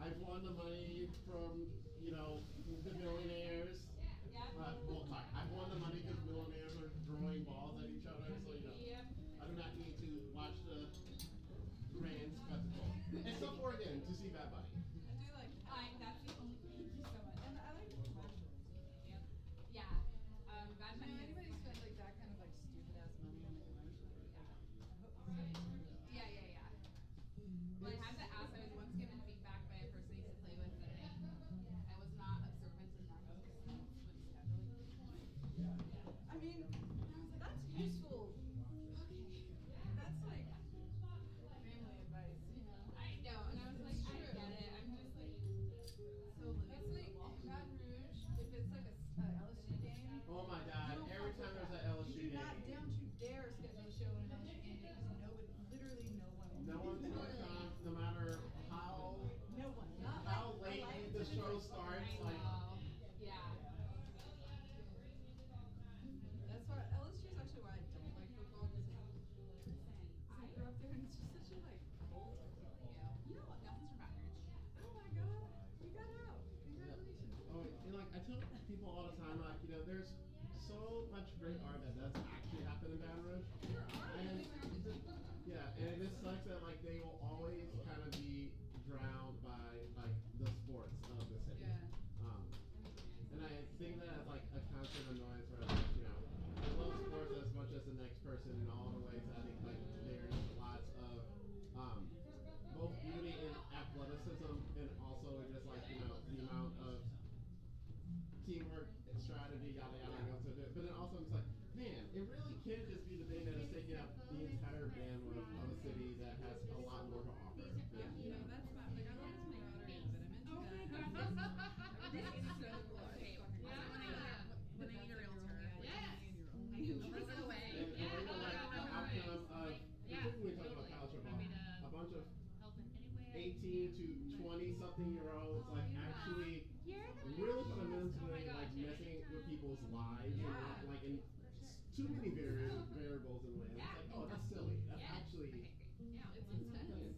I've won the money from, you know, the millionaires. Well, sorry, I've won the money because millionaires are throwing balls at each other, so, you know, I do not need to watch the grand spectacle. Except for, again, to see Bad Bunny. I do like that's the only thank you so much. And I like the commercials. Yeah. Bad Can Bunny. anybody spend like that kind of like stupid ass money on a commercial? Yeah. Well, I had to ask. I was once given feedback by a person I used to play with that I was not observant enough when scheduling. I mean, that's useful. Okay. That's like family advice, you know? I know, and I was like, I get it. I'm just like so loose. It's like Baton Rouge. If it's like a LSU game. Oh my God! Every time there's an LSU game, Don't you dare schedule a show in an LSU game because literally no one will. no one's gonna come, no matter how No one. how late the show starts. Like, Yeah. That's why LSU is actually why I don't like football because I grew up there and it's just such a like cold. Yeah. You know what? Nothing's from Baton Rouge. Oh my God, we got out. Congratulations. oh, and like I tell people all the time, like, you know, there's so much great art that does actually happen in Baton Rouge. And yeah, and it just sucks that like they will always kind of be drowned by like the sports of the city. Yeah. And I think that as like a constant annoyance where like, you know, I love sports as much as the next person in all the ways. I think like there's lots of both beauty and athleticism, and also just like, you know, the amount of teamwork and strategy, yada yada goes with it. But then also it's like, man, it really can just be the thing that is taking up the entire bandwidth of a city that has a lot more to offer. Yeah, you know, that's fine. Like, I don't want to make other ends, but I'm into that. This is so cool. Okay. When I need a realtor. Yes. Let's go away. And the outcome of, particularly talking about college football, a bunch of 18 to 20 something year olds like actually really fundamentally like messing with people's lives and like in too many variables in ways. It's like, oh, that's silly. That's actually It's intense.